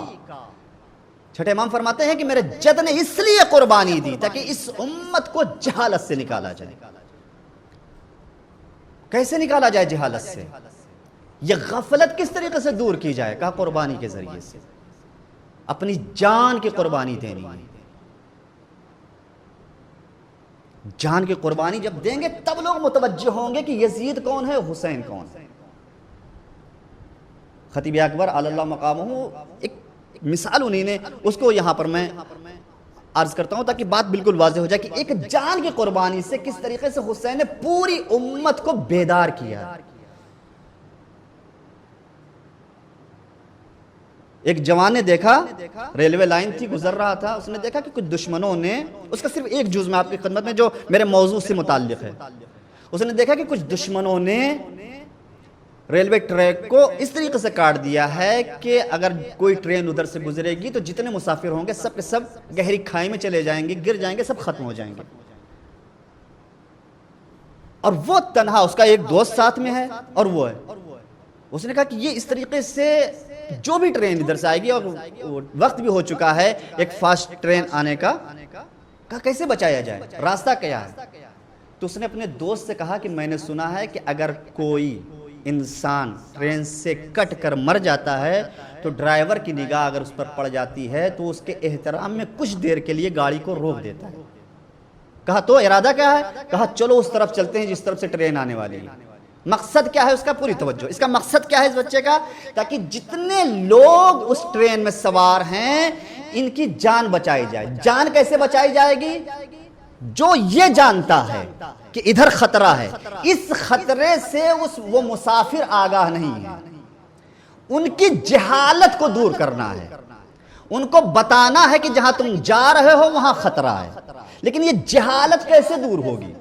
چھٹے امام فرماتے ہیں کہ میرے جد نے اس لیے قربانی دی تاکہ اس امت کو جہالت سے نکالا جائے. کیسے نکالا جائے جہالت سے؟ یہ غفلت کس طریقے سے دور کی جائے؟ کہا قربانی کے ذریعے سے. اپنی جان کی قربانی دینی ہے. جان کی قربانی جب دیں گے تب لوگ متوجہ ہوں گے کہ یزید کون ہے، حسین کون ہے. خطیب اکبر علی اللہ مقامہ ایک مثال انہی نے، اس کو یہاں پر میں عرض کرتا ہوں تاکہ بات بالکل واضح ہو جائے کہ ایک جان کی قربانی سے کس طریقے سے حسین نے پوری امت کو بیدار کیا. ایک جوان نے دیکھا، ریلوے لائن تھی، گزر رہا تھا، اس نے دیکھا کہ کچھ دشمنوں نے، اس کا صرف ایک جز میں آپ کی خدمت میں جو میرے موضوع سے متعلق ہے، اس نے دیکھا کہ کچھ دشمنوں نے ریلوے ٹریک کو اس طریقے سے کاٹ دیا ہے کہ اگر کوئی ٹرین ادھر سے گزرے گی تو جتنے مسافر ہوں گے سب کے سب گہری کھائی میں چلے جائیں گے، گر جائیں گے، سب ختم ہو جائیں گے. اور وہ تنہا، اس کا ایک دوست ساتھ میں ہے اور وہ ہے. اس نے کہا کہ یہ اس طریقے سے جو بھی ٹرین ادھر سے آئے گی، اور وقت بھی ہو چکا ہے ایک فاسٹ ٹرین آنے کا، کہا کیسے بچایا جائے، راستہ کیا ہے؟ تو اس نے اپنے دوست سے کہا کہ میں نے سنا ہے کہ اگر کوئی انسان ٹرین سے کٹ کر مر جاتا ہے تو ڈرائیور کی نگاہ اگر اس پر پڑ جاتی ہے تو اس کے احترام میں کچھ دیر کے لیے گاڑی کو روک دیتا ہے. کہا تو ارادہ کیا ہے؟ کہا چلو اس طرف چلتے ہیں جس طرف سے ٹرین آنے والی ہے. مقصد کیا ہے اس کا؟ پوری توجہ. اس کا مقصد کیا ہے اس بچے کا؟ تاکہ جتنے لوگ اس ٹرین میں سوار ہیں ان کی جان بچائی جائے. جان کیسے بچائی جائے گی؟ جو یہ جانتا ہے کہ ادھر خطرہ ہے، اس خطرے سے وہ مسافر آگاہ نہیں ہے. ان کی جہالت کو دور کرنا ہے، ان کو بتانا ہے کہ جہاں تم جا رہے ہو وہاں خطرہ ہے. لیکن یہ جہالت کیسے دور ہوگی؟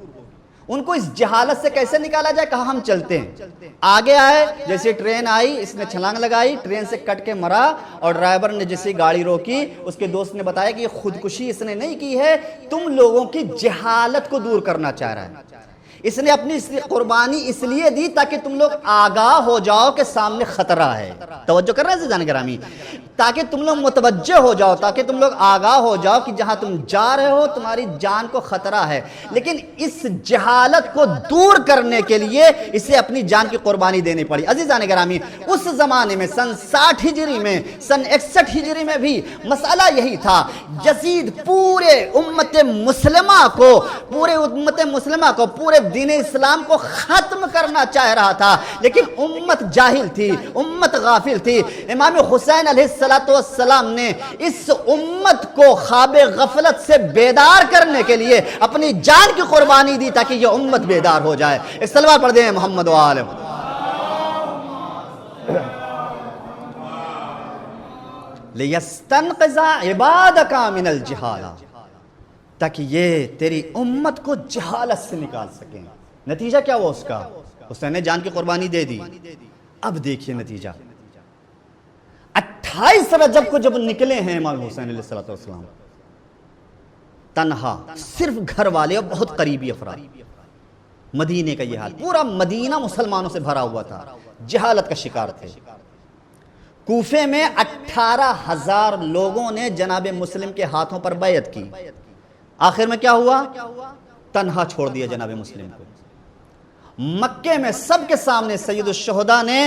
ان کو اس جہالت سے کیسے نکالا جائے؟ کہا ہم چلتے ہیں. آگے آئے، جیسے ٹرین آئی اس نے چھلانگ لگائی، ٹرین سے کٹ کے مرا، اور ڈرائیور نے جیسے گاڑی روکی اس کے دوست نے بتایا کہ یہ خودکشی اس نے نہیں کی ہے، تم لوگوں کی جہالت کو دور کرنا چاہ رہا ہے. اس نے اپنی قربانی اس لیے دی تاکہ تم لوگ آگاہ ہو جاؤ کہ سامنے خطرہ ہے. توجہ کر رہے ہیں عزیزان گرامی؟ تاکہ تم لوگ متوجہ ہو جاؤ، تاکہ تم لوگ آگاہ ہو جاؤ کہ جہاں تم جا رہے ہو تمہاری جان کو خطرہ ہے. لیکن اس جہالت کو دور کرنے کے لیے اسے اپنی جان کی قربانی دینی پڑی. عزیزان گرامی، اس زمانے میں سن 60 ہجری میں، سن 61 ہجری میں بھی مسئلہ یہی تھا. یزید پورے امت مسلمہ کو، پورے دین اسلام کو ختم کرنا چاہ رہا تھا، لیکن امت جاہل تھی، امت غافل تھی. امام حسین علیہ السلام نے اس امت کو خواب غفلت سے بیدار کرنے کے لیے اپنی جان کی قربانی دی تاکہ یہ امت بیدار ہو جائے. ایک صلوات پڑھ دیں محمد و آل لِيَسْتَنْقِذَ عِبَادَكَ مِنَ الْجِهَالَةِ، تاکہ یہ تیری امت کو جہالت سے نکال سکیں. نتیجہ کیا ہوا اس کا؟ حسین نے جان کی قربانی دے دی. اب دیکھیے نتیجہ. 28 رجب کو جب نکلے ہیں امام حسین علیہ السلام، تنہا، صرف گھر والے اور بہت قریبی افراد. مدینے کا یہ حال، پورا مدینہ مسلمانوں سے بھرا ہوا تھا، جہالت کا شکار تھے. کوفے میں 18,000 لوگوں نے جناب مسلم کے ہاتھوں پر بیعت کی. آخر میں کیا ہوا؟ تنہا چھوڑ دیا جناب مسلم کو. مکے میں سب کے سامنے سید الشہداء نے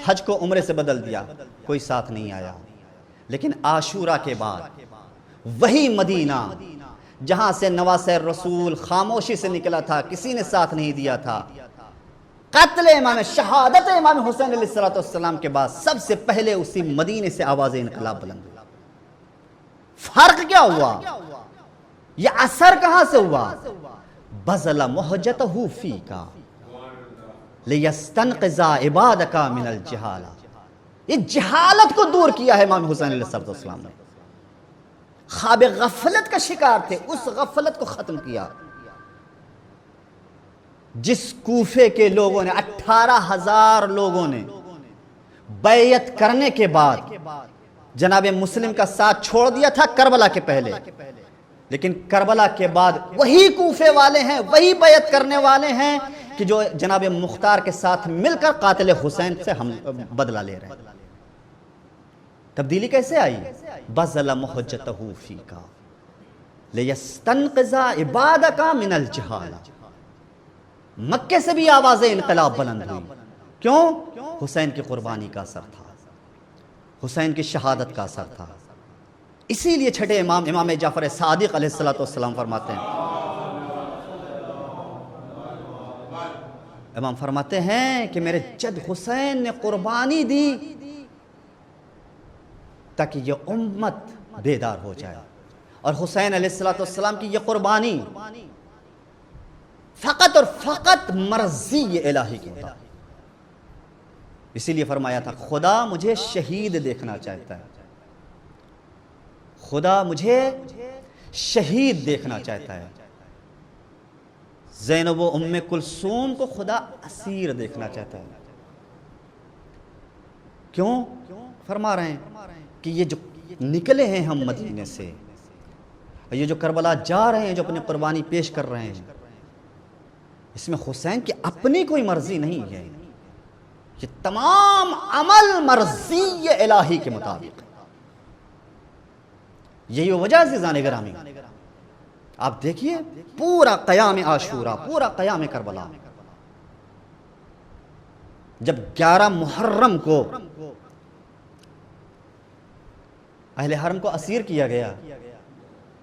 حج کو عمرے سے بدل دیا، کوئی ساتھ نہیں آیا. لیکن عاشورہ کے بعد وہی مدینہ جہاں سے نواسہ رسول خاموشی سے نکلا تھا، کسی نے ساتھ نہیں دیا تھا، قتل شہادت امام حسین علیہ السلام کے بعد سب سے پہلے اسی مدینے سے آواز انقلاب بلند ہوئی. فرق کیا ہوا؟ یہ اثر کہاں سے ہوا؟ بذل محجتہ فیکا لیستنقذ عبادک من الجہالہ، یہ جہالت کو دور کیا ہے امام حسین علیہ السلام نے، خواب غفلت کا شکار تھے، اس غفلت کو ختم کیا۔ جس کوفے کے لوگوں نے 18,000 لوگوں نے بیعت کرنے کے بعد جناب مسلم کا ساتھ چھوڑ دیا تھا کربلا کے پہلے، لیکن کربلا کے بعد وہی کوفے والے ہیں، وہی بیعت کرنے والے ہیں کہ جو جناب مختار کے ساتھ مل کر قاتل حسین سے ہم بدلہ لے رہے ہیں۔ تبدیلی کیسے آئی؟ بذل محجتہ فیکا لیستنقذ عبادک من الجہالہ۔ مکے سے بھی آواز انقلاب بلند ہوئی، کیوں؟ حسین کی قربانی کا اثر تھا، حسین کی شہادت کا اثر تھا۔ اسی لیے چھٹے امام امام جعفر صادق علیہ السلام فرماتے ہیں، امام فرماتے ہیں کہ میرے جد حسین نے قربانی دی تاکہ یہ امت بیدار ہو جائے، اور حسین علیہ السلام کی یہ قربانی فقط اور فقط مرضی الہی کی تھا۔ اسی لیے فرمایا تھا خدا مجھے شہید دیکھنا چاہتا ہے، خدا مجھے شہید دیکھنا چاہتا ہے۔ زینب و ام کلثوم کو خدا اسیر دیکھنا چاہتا ہے۔ کیوں؟ فرما رہے ہیں کہ یہ جو نکلے ہیں ہم مدینے سے، یہ جو کربلا جا رہے ہیں، جو اپنی قربانی پیش کر رہے ہیں، اس میں حسین کی اپنی کوئی مرضی نہیں ہے، یہ تمام عمل مرضی الہی کے مطابق ہے۔ یہی وجہ عزیزان گرامی، آپ دیکھیے پورا قیام عاشورہ، پورا قیام کربلا، جب 11 محرم کو اہل حرم کو اسیر کیا گیا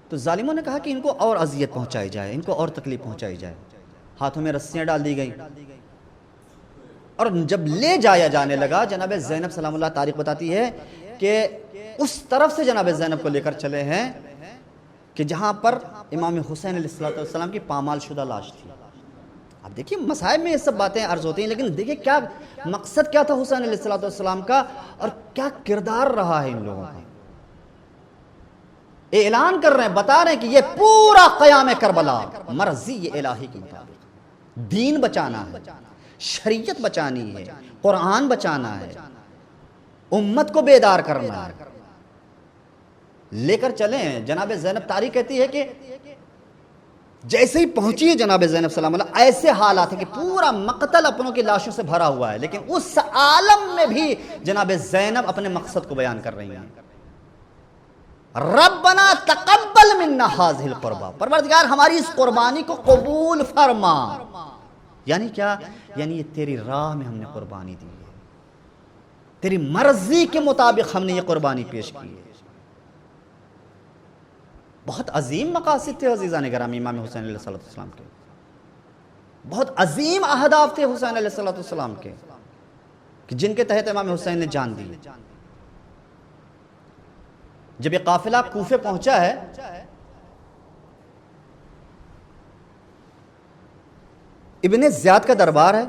تو ظالموں نے کہا کہ ان کو اور اذیت پہنچائی جائے، ان کو اور تکلیف پہنچائی جائے، ہاتھوں میں رسیاں ڈال دی گئیں، اور جب لے جایا جانے لگا، جناب زینب سلام اللہ تاریخ بتاتی ہے کہ اس طرف سے جناب زینب کو لے کر چلے ہیں کہ جہاں پر امام حسین علیہ السلام کی پامال شدہ لاش تھی۔ اب دیکھیے مصائب میں یہ سب باتیں عرض ہوتی ہیں، لیکن دیکھیے کیا مقصد کیا تھا حسین علیہ السلام کا، اور کیا کردار رہا ہے ان لوگوں کا۔ اعلان کر رہے ہیں، بتا رہے ہیں کہ یہ پورا قیام کربلا مرضی الہی کے مطابق، دین بچانا ہے، شریعت بچانی ہے، قرآن بچانا ہے، امت کو بیدار کرنا ہے، لے کر چلیں۔ جناب زینب تاریخ کہتی ہے کہ جیسے ہی پہنچی ہے جناب زینب سلام اللہ، ایسے حالات ہیں کہ پورا مقتل اپنوں کی لاشوں سے بھرا ہوا ہے، لیکن اس عالم میں بھی جناب زینب اپنے مقصد کو بیان کر رہی ہیں۔ ربنا تقبل منا هذه القربہ، پروردگار ہماری اس قربانی کو قبول فرما۔ یعنی کیا؟ یعنی یہ تیری راہ میں ہم نے قربانی دی ہے، تیری مرضی کے مطابق ہم نے یہ قربانی پیش کی ہے۔ بہت عظیم مقاصد تھے عزیزان گرامی امام حسین علیہ السلام کے، بہت عظیم اہداف تھے حسین علیہ السلام کے، کہ جن کے تحت امام حسین نے جان دی۔ جب یہ قافلہ کوفے پہنچا ہے، ابن زیاد کا دربار ہے،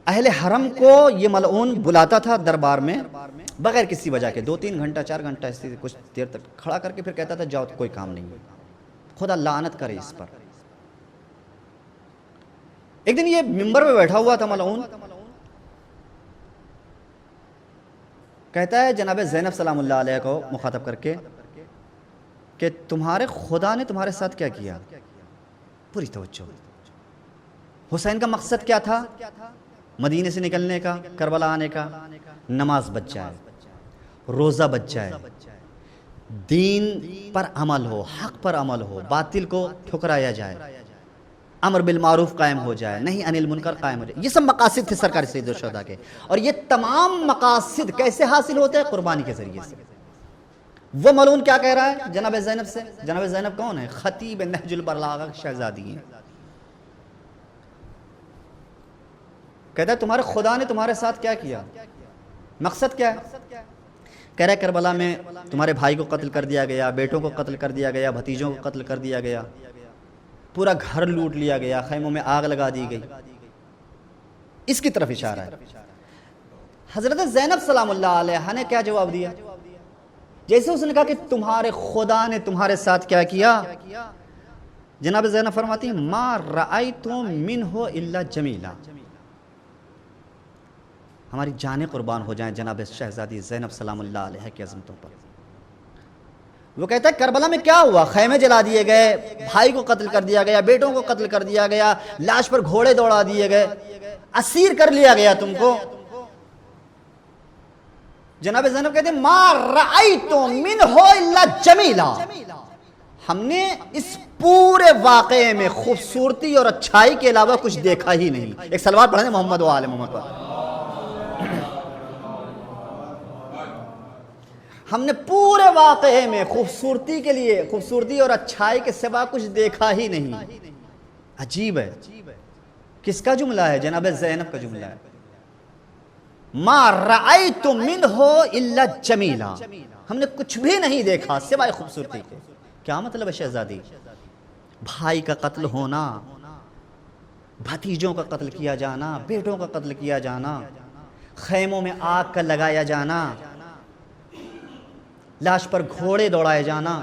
اہل حرم کو یہ ملعون بلاتا تھا دربار میں بغیر کسی وجہ کے، 2-3 گھنٹہ 4 گھنٹہ اس سے کچھ دیر تک کھڑا کر کے پھر کہتا تھا جاؤ، کوئی کام نہیں ہے، خدا لعنت کرے اس پر۔ ایک دن یہ منبر پہ بیٹھا ہوا تھا ملعون، کہتا ہے جناب زینب سلام اللہ علیہ کو مخاطب کر کے کہ تمہارے خدا نے تمہارے ساتھ کیا کیا؟ پوری توجہ، حسین کا مقصد کیا تھا؟ مدینے سے نکلنے کا، کربلا آنے کا، نماز بچ جائے، روزہ بچ جائے، دین پر عمل ہو، حق پر عمل ہو، باطل کو ٹھکرایا جائے، امر بالمعروف قائم ہو جائے، نہیں انل منکر قائم ہو جائے۔ یہ سب مقاصد تھے سرکار سید الشہداء کے، اور یہ تمام مقاصد کیسے حاصل ہوتے ہیں؟ قربانی کے ذریعے سے۔ وہ ملعون کیا کہہ رہا ہے جناب زینب سے؟ جناب زینب کون ہے؟ خطیب نہج البلاغہ شہزادی ہیں۔ کہتا ہے تمہارے خدا نے تمہارے ساتھ کیا کیا؟ مقصد کیا ہے؟ کہہ رہا ہے کربلا میں تمہارے بھائی کو قتل کر دیا گیا، بیٹوں کو قتل کر دیا گیا، بھتیجوں کو قتل کر دیا گیا، پورا گھر لوٹ لیا گیا، خیموں میں آگ لگا دی گئی. اس کی طرف اشارہ ہے. حضرت زینب سلام اللہ علیہ نے کیا جواب دیا؟ جیسے اس نے کہا کہ تمہارے خدا نے تمہارے ساتھ کیا کیا، جناب زینب فرماتی ہیں ما رأیت منہ الا جمیلا. ہماری جانیں قربان ہو جائیں جناب شہزادی زینب سلام اللہ علیہ کی عظمتوں پر. وہ کہتا ہے کربلا میں کیا ہوا؟ خیمے جلا دیے گئے، بھائی کو قتل کر دیا گیا، بیٹوں کو قتل کر دیا گیا، لاش پر گھوڑے دوڑا دیے گئے، اسیر کر لیا گیا تم کو. جناب زینب کہتے ہیں ما رأیت منہ الا جمیلا. ہم نے اس پورے واقعے میں خوبصورتی اور اچھائی کے علاوہ کچھ دیکھا ہی نہیں. ایک سلوات پڑھیں محمد و آل محمد پر. ہم نے پورے واقعے میں خوبصورتی کے لیے، خوبصورتی اور اچھائی کے سوا کچھ دیکھا ہی نہیں. عجیب ہے. کس کا جملہ ہے؟ جناب زینب کا جملہ ہے. ما رأیت منہ الا جمیلا. ہم نے کچھ بھی نہیں دیکھا سوائے خوبصورتی کے. کیا مطلب ہے شہزادی؟ بھائی کا قتل ہونا، بھتیجوں کا قتل کیا جانا، بیٹوں کا قتل کیا جانا، خیموں میں آگ کا لگایا جانا، لاش پر گھوڑے دوڑائے جانا،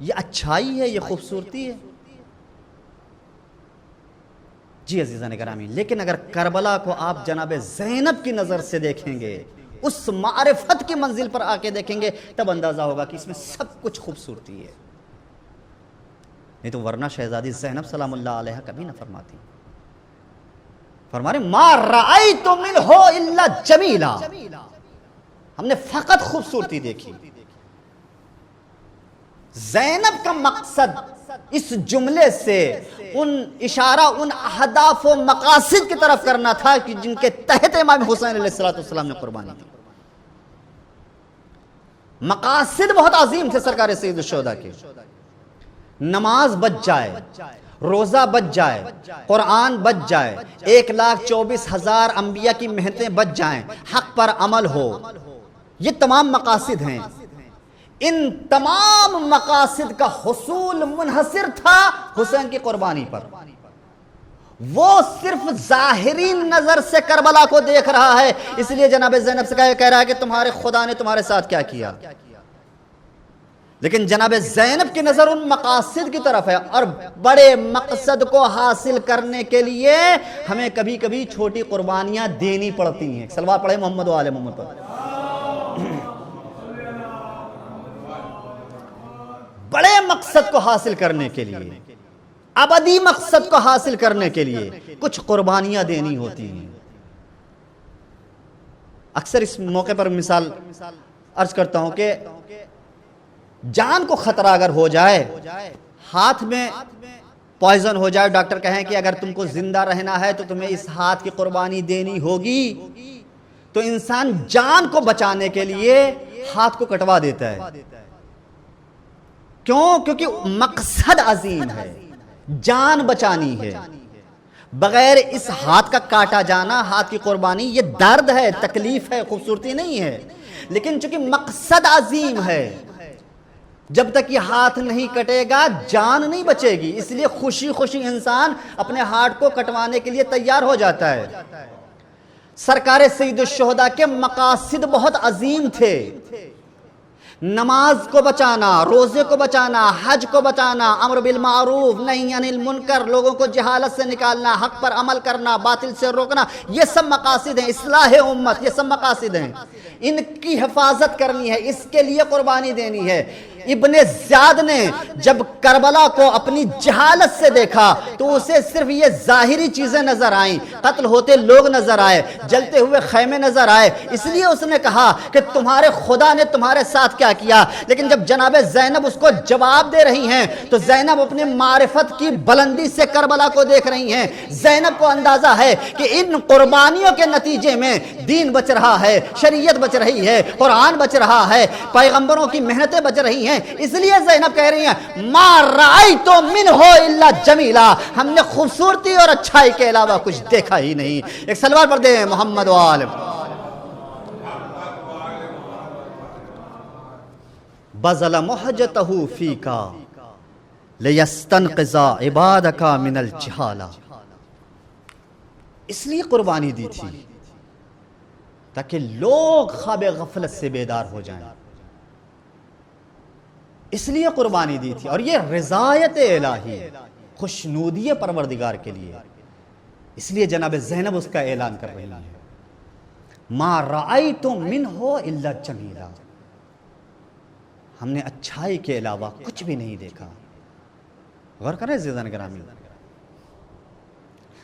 یہ اچھائی ہے، یہ خوبصورتی ہے. جی عزیزان گرامی، لیکن اگر کربلا کو آپ جناب زینب کی نظر سے دیکھیں گے، اس معرفت کی منزل پر آ کے دیکھیں گے، تب اندازہ ہوگا کہ اس میں سب کچھ خوبصورتی ہے. نہیں تو ورنہ شہزادی زینب سلام اللہ علیہ کبھی نہ فرماتی. فرما رہے ما رأیت منہ الا جمیلا. ہم نے فقط خوبصورتی دیکھی. زینب کا مقصد اس جملے سے اشارہ ان اہداف و مقاصد کی طرف کرنا تھا کہ جن کے تحت امام حسین علیہ السلام نے قربانی دی. مقاصد بہت عظیم تھے سرکار سید الشہداء کے. نماز بچ جائے، روزہ بچ جائے، قرآن بچ جائے، 1,24,000 انبیاء کی محنتیں بچ جائیں، حق پر عمل ہو. یہ تمام مقاصد ہیں. ان تمام مقاصد کا حصول منحصر تھا حسین کی قربانی پر. وہ صرف ظاہری نظر سے کربلا کو دیکھ رہا ہے، اس لیے جناب زینب سے کہہ رہا ہے کہ تمہارے خدا نے تمہارے ساتھ کیا کیا. لیکن جناب زینب کی نظر ان مقاصد کی طرف ہے، اور بڑے مقصد کو حاصل کرنے کے لیے ہمیں کبھی کبھی چھوٹی قربانیاں دینی پڑتی ہیں. سلوات پڑھیں محمد و آل محمد پر. بڑے مقصد کو حاصل کرنے کے لیے، ابدی مقصد کو حاصل کرنے کے لیے کچھ قربانیاں دینی ہوتی ہیں. اکثر اس موقع پر مثال عرض کرتا ہوں کہ جان کو خطرہ اگر ہو جائے، ہاتھ میں پوائزن ہو جائے، ڈاکٹر کہیں کہ اگر تم کو زندہ رہنا ہے تو تمہیں اس ہاتھ کی قربانی دینی ہوگی، تو انسان جان کو بچانے کے لیے ہاتھ کو کٹوا دیتا ہے. کیوں؟ کیونکہ مقصد عظیم ہے، جان بچانی ہے. بغیر اس ہاتھ کا کاٹا جانا، ہاتھ کی قربانی، یہ درد ہے، تکلیف ہے، خوبصورتی نہیں ہے. لیکن چونکہ مقصد عظیم ہے، جب تک یہ ہاتھ نہیں کٹے گا جان نہیں بچے گی. اس لیے خوشی خوشی انسان اپنے ہاتھ کو کٹوانے کے لیے تیار ہو جاتا ہے. سرکار سید الشہداء کے مقاصد بہت عظیم تھے. نماز کو بچانا، روزے کو بچانا، حج کو بچانا، امر بالمعروف نہی عن المنکر، لوگوں کو جہالت سے نکالنا، حق پر عمل کرنا، باطل سے روکنا، یہ سب مقاصد ہیں. اصلاح امت، یہ سب مقاصد ہیں. ان کی حفاظت کرنی ہے، اس کے لیے قربانی دینی ہے. ابن زیاد نے جب کربلا کو اپنی جہالت سے دیکھا تو اسے صرف یہ ظاہری چیزیں نظر آئیں، قتل ہوتے لوگ نظر آئے، جلتے ہوئے خیمے نظر آئے. اس لیے اس نے کہا کہ تمہارے خدا نے تمہارے ساتھ کیا کیا. لیکن جب جناب زینب اس کو جواب دے رہی ہیں تو زینب اپنے معرفت کی بلندی سے کربلا کو دیکھ رہی ہیں. زینب کو اندازہ ہے کہ ان قربانیوں کے نتیجے میں دین بچ رہا ہے، شریعت بچ رہی ہے، قرآن بچ رہا ہے، پیغمبروں کی محنتیں بچ رہی ہیں. اس لیے زینب کہہ رہی ہیں ما رأیت منہ الا جمیلا. ہم نے خوبصورتی اور اچھائی کے علاوہ کچھ دیکھا ہی نہیں. ایک سلوات پڑھ دیں محمد و آل. بذل محجتہ فیکا لیستنقذ عبادک من الجہالہ، اس لیے قربانی دی تھی تاکہ لوگ خواب غفلت سے بیدار ہو جائیں، اس لیے قربانی دی تھی. اور یہ رضایت الہی، خوشنودی پروردگار کے لیے، اس لیے جناب زینب اس کا اعلان کر رہی ہے، ما رأیت منہ الا جمیلا، ہم نے اچھائی کے علاوہ کچھ بھی نہیں دیکھا. غور کریں عزیزان گرامی،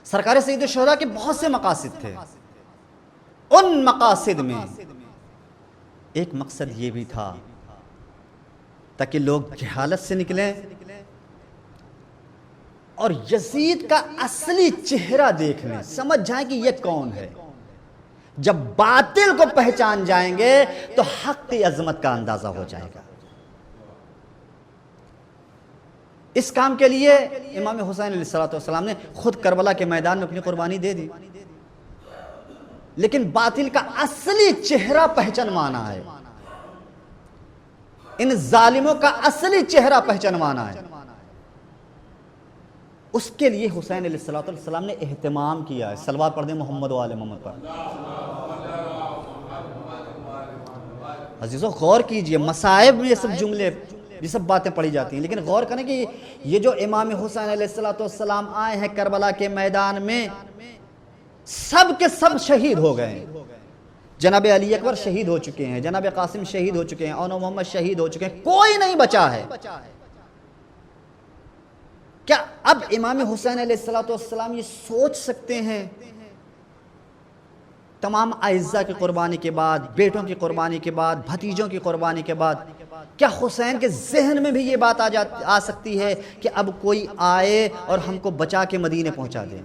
سرکار سید الشہداء کے بہت سے مقاصد تھے، ان مقاصد میں ایک مقصد یہ بھی تھا تاکہ لوگ جہالت سے نکلیں اور یزید کا اصلی چہرہ دیکھ لیں، سمجھ جائیں کہ یہ کون ہے. جب باطل کو پہچان جائیں گے تو حق کی عظمت کا اندازہ ہو جائے گا. اس کام کے لیے امام حسین علیہ السلام نے خود کربلا کے میدان میں اپنی قربانی دے دی، لیکن باطل کا اصلی چہرہ پہچانوانا ہے، ان ظالموں کا اصلی چہرہ پہچانوانا ہے. اس کے لیے حسین علیہ السلام نے اہتمام کیا ہے. صلوات پڑھ دیں محمد و آل محمد پر. عزیزو غور کیجئے، مصائب میں یہ سب جملے، یہ سب باتیں پڑھی جاتی ہیں، لیکن غور کریں کہ یہ جو امام حسین علیہ السلام آئے ہیں کربلا کے میدان میں، سب کے سب شہید ہو گئے ہیں. جناب علی اکبر شہید ہو چکے ہیں، جناب قاسم شہید ہو چکے ہیں، اون محمد شہید ہو چکے ہیں، کوئی نہیں بچا ہے. کیا اب امام حسین علیہ السلام یہ سوچ سکتے ہیں تمام اعزاء کی قربانی کے بعد، بیٹوں کی قربانی کے بعد، بھتیجوں کی قربانی کے بعد، کیا حسین کے ذہن میں بھی یہ بات آ سکتی ہے کہ اب کوئی آئے اور ہم کو بچا کے مدینے پہنچا دے؟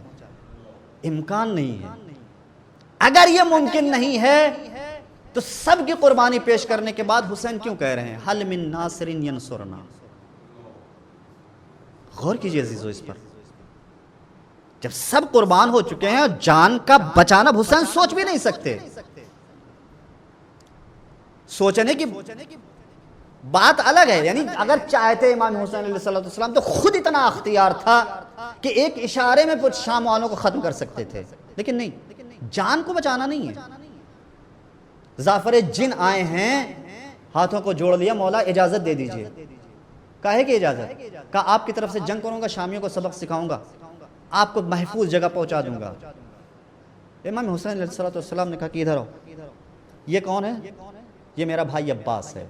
امکان نہیں ہے. اگر یہ ممکن نہیں ہے تو سب کی قربانی پیش کرنے کے بعد حسین کیوں کہہ رہے ہیں حل من ناصر ینصرنا؟ غور کیجئے عزیزو اس پر. جب سب قربان ہو چکے ہیں اور جان کا بچانا حسین سوچ بھی نہیں سکتے. سوچنے کی بات الگ ہے، یعنی اگر چاہتے امام حسین علیہ السلام تو خود اتنا اختیار تھا کہ ایک اشارے میں کچھ شام والوں کو ختم کر سکتے تھے، لیکن نہیں، جان کو بچانا نہیں ہے. زعفر جن آئے ہیں، ہاتھوں کو جوڑ لیا، مولا اجازت دے دیجئے. کہا ہے کہ اجازت؟ کہا آپ کی طرف سے جنگ کروں گا، شامیوں کو سبق سکھاؤں گا، آپ کو محفوظ جگہ پہنچا دوں گا. امام حسین علیہ السلام نے کہا کہ ادھر آؤ. یہ کون ہے؟ یہ میرا بھائی عباس ہے،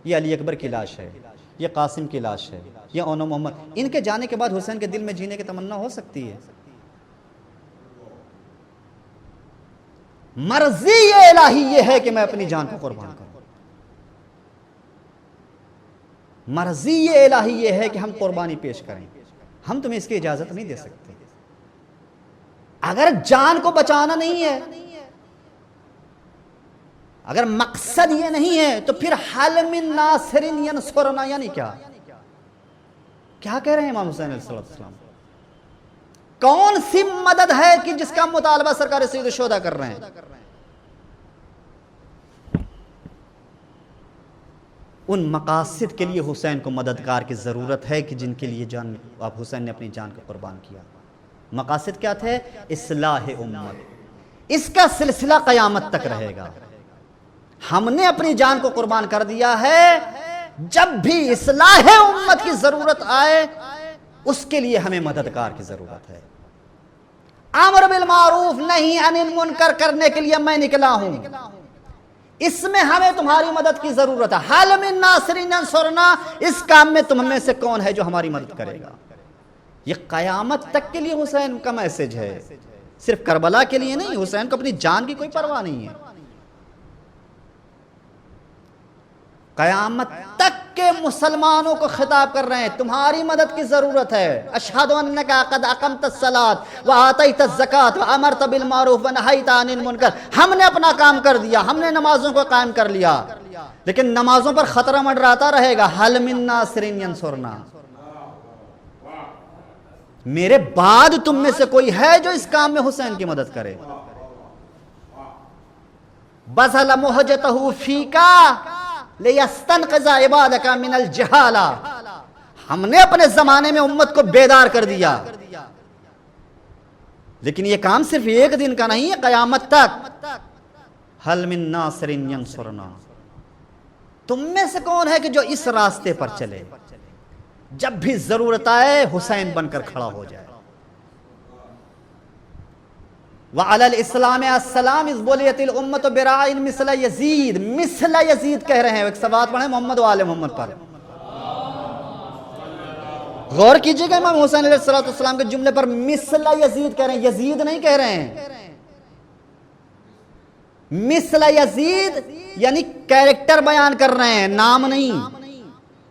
یہ علی اکبر کی لاش ہے، یہ قاسم کی لاش ہے، یہ اون محمد. ان کے جانے کے بعد حسین کے دل میں جینے کی تمنا ہو سکتی ہے؟ مرضی الہی یہ ہے کہ میں اپنی جان کو قربان کروں. مرضی الہی یہ ہے کہ ہم قربانی پیش کریں. ہم تمہیں اس کی اجازت نہیں دے سکتے. اگر جان کو بچانا نہیں ہے، اگر مقصد یہ نہیں ہے، تو پھر حل من ناصر ینصرنا یعنی کیا کہہ رہے ہیں امام حسین علیہ السلام؟ کون سی مدد ہے کہ جس کا مطالبہ سرکار سید الشہداء کر رہے ہیں؟ ان مقاصد کے لیے حسین کو مددگار کی ضرورت ہے کہ جن کے لیے آپ حسین نے اپنی جان کو قربان کیا. مقاصد کیا تھے؟ اصلاح امت. اس کا سلسلہ قیامت تک رہے گا. ہم نے اپنی جان کو قربان کر دیا ہے، جب بھی اصلاح امت کی ضرورت آئے اس کے لیے ہمیں مددگار کی ضرورت ہے. امر بالمعروف نہی عن المنکر کرنے کے لیے میں نکلا ہوں، اس میں ہمیں تمہاری مدد کی ضرورت ہے. حل من ناصر ینصرنا، اس کام میں تم میں سے کون ہے جو ہماری مدد کرے گا؟ یہ قیامت تک کے لیے حسین کا میسج ہے، صرف کربلا کے لیے نہیں. حسین کو اپنی جان کی کوئی پرواہ نہیں ہے. قیامت تک کے مسلمانوں کو خطاب کر رہے ہیں، تمہاری مدد کی ضرورت ہے. اشہد انک قد اقمت الصلاۃ وآتیت الزکاۃ وامرت بالمعروف ونہیت عن المنکر. ہم نے اپنا کام کر دیا، ہم نے نمازوں کو قائم کر لیا، لیکن نمازوں پر خطرہ منڈراتا رہے گا. حل من ناصر ینصرنا، میرے بعد تم میں سے کوئی ہے جو اس کام میں حسین کی مدد کرے؟ بذل محجتہ فیکا لِيَسْتَنْقِذَ عِبَادَكَ مِنَ الْجَهَالَةِ، ہم نے اپنے زمانے میں امت کو بیدار کر دیا، لیکن یہ کام صرف ایک دن کا نہیں ہے، قیامت تک۔ هَلْ مِن نَاصِرٍ يَنْصُرُنَا، تم میں سے کون ہے کہ جو اس راستے پر چلے، جب بھی ضرورت آئے حسین بن کر کھڑا ہو جائے۔ وَعَلَى الْإِسْلَامِ السَّلَامِ اِذْ بُلِيَتِ الْأُمَّةُ بِرَاعٍ مِثْلَ يَزِيدَ، مثل یزید کہہ رہے ہیں، ایک سوات پڑھیں محمد و آل محمد پر۔ غور کیجئے گا امام حسین علیہ السلام کے جملے پر، مثل یزید کہہ رہے ہیں، یزید نہیں کہہ رہے ہیں۔ مثل یزید یعنی کیریکٹر بیان کر رہے ہیں، نام نہیں۔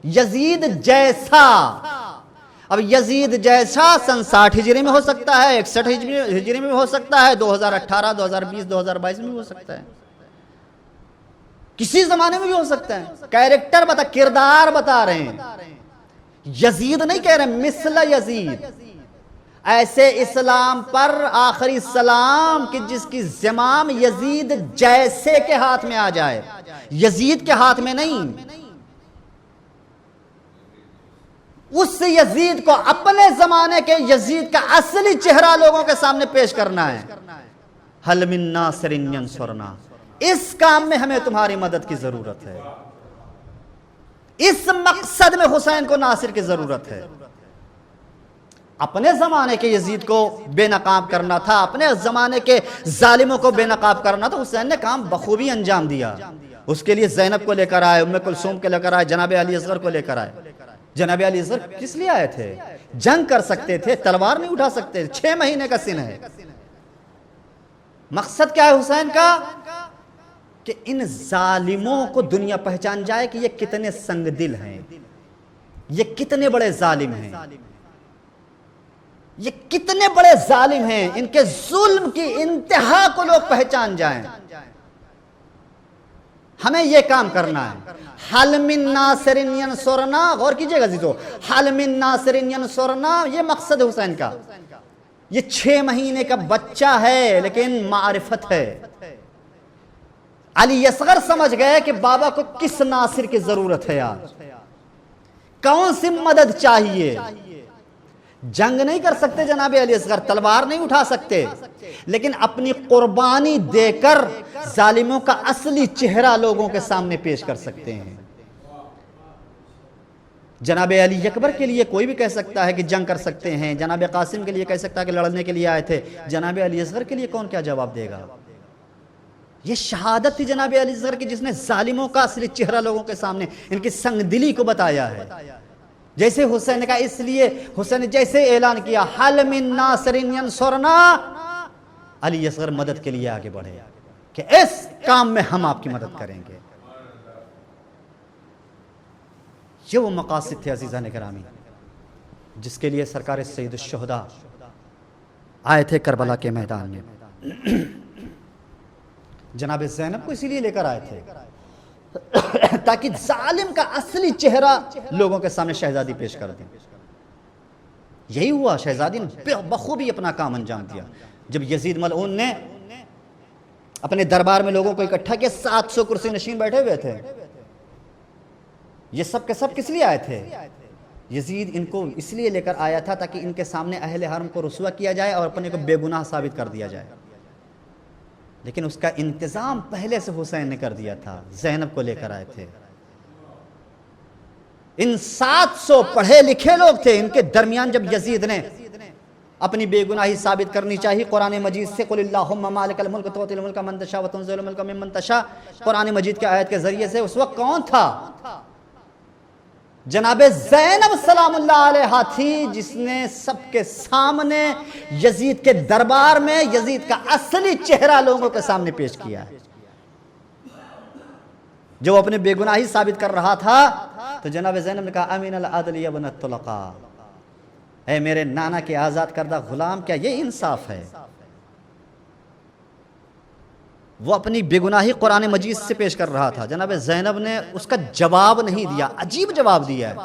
یزید جیسا، اب یزید جیسا سن 60 ہجری میں ہو سکتا ہے، 61 ہجری میں بھی ہو سکتا ہے، 2018 2020 2022 میں بھی ہو سکتا ہے، کسی زمانے میں بھی ہو سکتا ہے۔ کیریکٹر بتا، کردار بتا رہے ہیں، یزید نہیں کہہ رہے، مثل یزید، ایسے اسلام پر آخری سلام کہ جس کی زمام یزید جیسے کے ہاتھ میں آ جائے، یزید کے ہاتھ میں نہیں۔ اس یزید کو اپنے زمانے کے یزید کا اصلی چہرہ لوگوں کے سامنے پیش کرنا ہے۔ حل من ناصر ینصرنا، اس کام میں ہمیں تمہاری مدد کی ضرورت ہے، اس مقصد میں حسین کو ناصر کی ضرورت ہے۔ اپنے زمانے کے یزید کو بے نقاب کرنا تھا، اپنے زمانے کے ظالموں کو بے نقاب کرنا تھا، حسین نے کام بخوبی انجام دیا۔ اس کے لیے زینب کو لے کر آئے، ام کلثوم کو لے کر آئے، جناب علی اصغر کو لے کر آئے۔ جناب علی اصغر کس لیے آئے تھے؟ جنگ کر سکتے تھے، تلوار نہیں اٹھا سکتے، 6 مہینے کا سن ہے۔ مقصد کیا ہے حسین کا؟ کہ ان ظالموں کو دنیا پہچان جائے کہ یہ کتنے سنگ دل ہیں، یہ کتنے بڑے ظالم ہیں، یہ کتنے بڑے ظالم ہیں، ان کے ظلم کی انتہا کو لوگ پہچان جائیں۔ ہمیں یہ کام کرنا ہے۔ حل من ناصر ینصرنا، غور کیجئے گا عزیزو، حل من ناصر ینصرنا، یہ مقصد ہے حسین کا۔ یہ 6 مہینے کا بچہ ہے لیکن معرفت ہے۔ علی اصغر سمجھ گئے کہ بابا کو کس ناصر کی ضرورت ہے، آج کون سی مدد چاہیے۔ جنگ نہیں کر سکتے جناب علی اصغر، تلوار نہیں اٹھا سکتے، لیکن اپنی قربانی دے کر ظالموں کا اصلی چہرہ لوگوں کے سامنے پیش کر سکتے ہیں۔ جناب علی اکبر کے لیے کوئی بھی کہہ سکتا ہے کہ جنگ کر سکتے ہیں، جناب قاسم کے لیے کہہ سکتا ہے کہ لڑنے کے لیے آئے تھے، جناب علی اصغر کے لیے کون کیا جواب دے گا؟ یہ شہادت تھی جناب علی اصغر کی، جس نے ظالموں کا اصلی چہرہ لوگوں کے سامنے ان کی سنگ دلی کو بتایا ہے۔ جیسے حسین نے کہا، اس لیے حسین نے جیسے اعلان کیا حل من ناصر ینصرنا، علی اصغر مدد کے لیے آگے بڑھے کہ اس کام میں ہم آپ کی مدد کریں گے۔ یہ وہ مقاصد تھے عزیزان گرامی جس کے لیے سرکار سید الشہداء آئے تھے کربلا کے میدان میں۔ جناب زینب کو اسی لیے لے کر آئے تھے تاکہ ظالم کا اصلی چہرہ لوگوں کے سامنے شہزادی پیش کر دیں۔ یہی ہوا، شہزادی نے بخوبی اپنا کام انجام دیا۔ جب یزید ملعون نے اپنے دربار میں لوگوں کو اکٹھا کیا، 700 کرسی نشین بیٹھے ہوئے تھے، یہ سب کے سب کس لیے آئے تھے؟ یزید ان کو اس لیے لے کر آیا تھا تاکہ ان کے سامنے اہل حرم کو رسوا کیا جائے اور اپنے کو بے گناہ ثابت کر دیا جائے، لیکن اس کا انتظام پہلے سے حسین نے کر دیا تھا، زینب کو لے کر آئے تھے۔ ان 700 پڑھے لکھے لوگ تھے، ان کے درمیان جب یزید نے اپنی بے گناہی ثابت کرنی چاہیے قرآن مجید سے، قل اللہم مالک الملک تؤتی الملک من تشاء وتنزع الملک ممن تشاء، قرآن مجید کے آیت کے ذریعے سے، اس وقت کون تھا؟ جناب زینب سلام اللہ علیہ تھی، جس نے سب کے سامنے یزید کے دربار میں یزید کا اصلی چہرہ لوگوں کے سامنے پیش کیا ہے۔ جو اپنے بے گناہی ثابت کر رہا تھا تو جناب زینب نے کہا امین العدل یا ابن الطلقاء، اے میرے نانا کے آزاد کردہ غلام، کیا یہ انصاف ہے؟ وہ اپنی بے گناہی قرآن مجید سے پیش کر رہا تھا، جناب زینب نے اس کا جواب نہیں دیا، عجیب جواب دیا ہے۔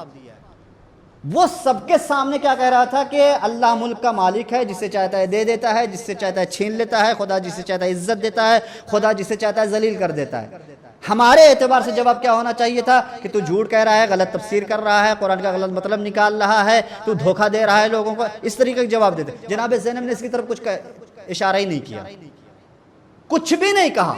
وہ سب کے سامنے کیا کہہ رہا تھا کہ اللہ ملک کا مالک ہے، جسے چاہتا ہے دے دیتا ہے، جس سے چاہتا ہے چھین لیتا ہے، خدا جسے چاہتا ہے عزت دیتا ہے، خدا جسے چاہتا ہے ذلیل کر دیتا ہے۔ ہمارے اعتبار سے جواب کیا ہونا چاہیے تھا کہ تو جھوٹ کہہ رہا ہے، غلط تفسیر کر رہا ہے، قرآن کا غلط مطلب نکال رہا ہے، تو دھوکہ دے رہا ہے لوگوں کو، اس طریقے کا جواب دیتے۔ جناب زینب نے اس کی طرف کچھ اشارہ ہی نہیں کیا، کچھ بھی نہیں کہا۔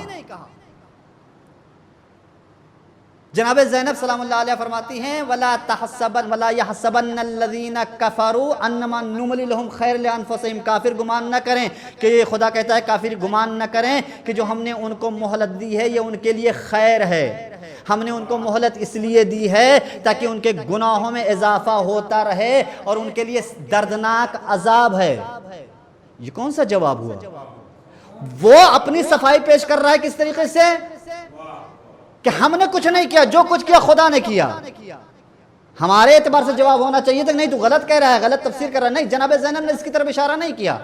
جناب زینب سلام اللہ علیہ فرماتی ہیں وَلَا تَحْسَبَنَّ وَلَا يَحْسَبَنَّ الَّذِينَ كَفَرُوا أَنَّمَا نُمْلِي لَهُمْ خَيْرٌ لِأَنفُسِهِمْ، کافر گمان نہ کریں کہ یہ خدا کہتا ہے کافر گمان نہ کریں کہ جو ہم نے ان کو مہلت دی ہے یہ ان کے لیے خیر ہے، ہم نے ان کو مہلت اس لیے دی ہے تاکہ ان کے گناہوں میں اضافہ ہوتا رہے اور ان کے لیے دردناک عذاب ہے۔ یہ کون سا جواب ہوا؟ وہ اپنی صفائی پیش کر رہا ہے کس طریقے سے کہ ہم نے کچھ نہیں کیا، جو کچھ کیا خدا نے کیا۔ ہمارے اعتبار سے جواب ہونا چاہیے تھا نہیں تو غلط کہہ رہا ہے، غلط تفسیر کر رہا ہے۔ نہیں، جناب زینب نے اس کی طرف اشارہ نہیں کیا۔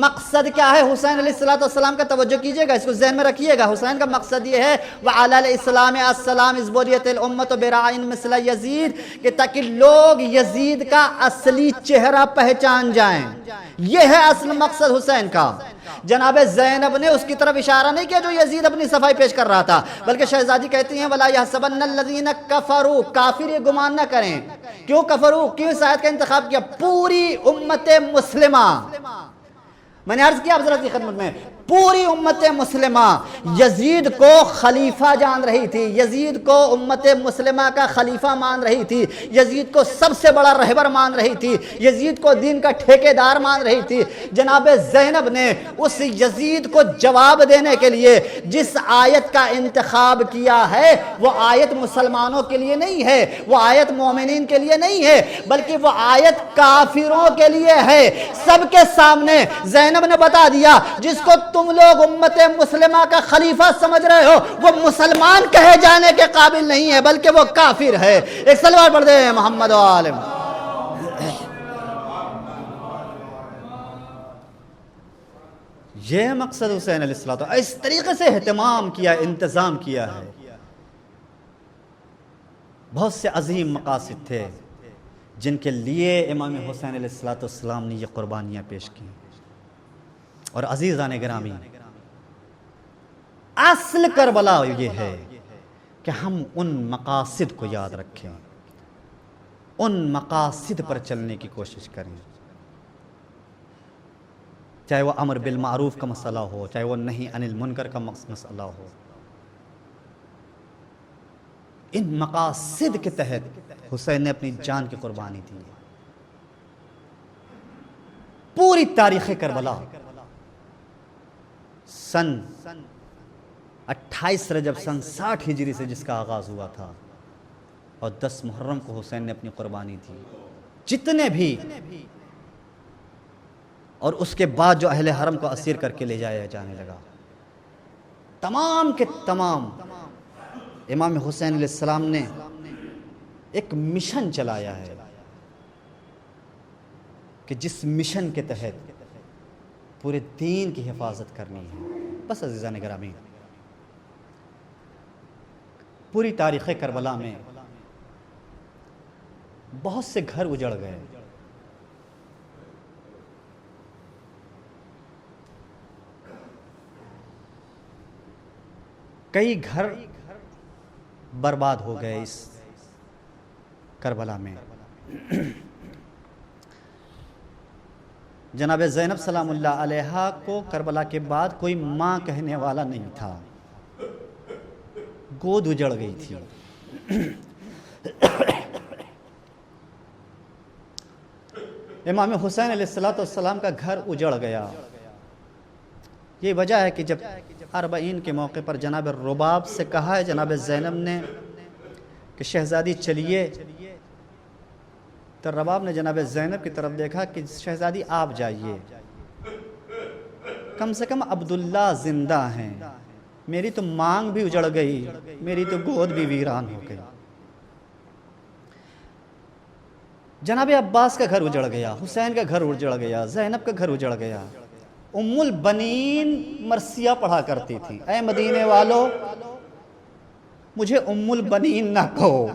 مقصد کیا ہے حسین علیہ السلام کا؟ توجہ کیجئے گا، اس کو ذہن میں رکھیے گا۔ حسین کا مقصد یہ ہے وَعَلَى الْإِسْلَامِ السَّلَامِ اِزْبُرِيَتِ الْأُمَّةُ بِرَاعٍ مِثْلَ یزید، کہ تاکہ لوگ یزید کا اصلی چہرہ پہچان جائیں۔ یہ ہے اصل مقصد حسین کا۔ جناب زینب نے اس کی طرف اشارہ نہیں کیا جو یزید اپنی صفائی پیش کر رہا تھا، بلکہ شہزادی کہتی ہیں وَلَا يَحْسَبَنَّ الَّذِينَ كَفَرُوا، کافر یہ گمان نہ کریں۔ کیوں کفروا؟ کیوں اس آیت کا انتخاب کیا؟ پوری امت مسلمہ، میں نے عرض کیا حضرت کی خدمت میں، پوری امت مسلمہ یزید کو خلیفہ جان رہی تھی، یزید کو امت مسلمہ کا خلیفہ مان رہی تھی، یزید کو سب سے بڑا رہبر مان رہی تھی، یزید کو دین کا ٹھیکیدار مان رہی تھی۔ جناب زینب نے اس یزید کو جواب دینے کے لیے جس آیت کا انتخاب کیا ہے وہ آیت مسلمانوں کے لیے نہیں ہے، وہ آیت مومنین کے لیے نہیں ہے، بلکہ وہ آیت کافروں کے لیے ہے۔ سب کے سامنے زینب نے بتا دیا جس کو تم لوگ امت مسلمہ کا خلیفہ سمجھ رہے ہو وہ مسلمان کہے جانے کے قابل نہیں ہے بلکہ وہ کافر ہے۔ ایک صلوات پڑھ دیں محمد و عالم۔ یہ مقصد حسین علیہ السلام، اس طریقے سے اہتمام کیا، انتظام کیا ہے۔ بہت سے عظیم مقاصد تھے جن کے لیے امام حسین علیہ السلام نے یہ قربانیاں پیش کی۔ اور عزیزان گرامی، اصل کربلا یہ ہے کہ ہم ان مقاصد کو یاد رکھیں، ان مقاصد پر چلنے کی کوشش کریں، چاہے وہ امر بالمعروف کا مسئلہ ہو، چاہے وہ نہی عن المنکر کا مسئلہ ہو۔ ان مقاصد کے تحت حسین نے اپنی جان کی قربانی دی۔ پوری تاریخ کربلا سن 28 رجب سن 60 ہجری سے جس کا آغاز ہوا تھا اور 10 محرم کو حسین نے اپنی قربانی دی، جتنے بھی، اور اس کے بعد جو اہل حرم کو اسیر کر کے لے جایا جانے لگا، تمام کے تمام امام حسین علیہ السلام نے ایک مشن چلایا ہے کہ جس مشن کے تحت پورے دین کی حفاظت کرنی ہے۔ بس عزیزان گرامی، پوری تاریخ کربلا میں بہت سے گھر اجڑ گئے، کئی گھر برباد ہو گئے اس کربلا میں۔ جناب زینب سلام اللہ علیہا کو کربلا کے بعد کوئی ماں کہنے والا نہیں تھا، گود اجڑ گئی تھی۔ امام حسین علیہ السلام کا گھر اجڑ گیا۔ یہ وجہ ہے کہ جب اربعین کے موقع پر جناب رباب سے کہا ہے جناب زینب نے کہ شہزادی چلیے، تو رباب نے جناب زینب کی طرف دیکھا کہ شہزادی آپ جائیے، کم سے کم عبداللہ زندہ ہیں، میری تو مانگ بھی اجڑ گئی، میری تو گود بھی ویران ہو گئی۔ جناب عباس کا گھر اجڑ گیا، حسین کا گھر اجڑ گیا، زینب کا گھر اجڑ گیا۔ ام البنین مرثیہ پڑھا کرتی تھی، اے مدینے والو مجھے ام البنین نہ کہو،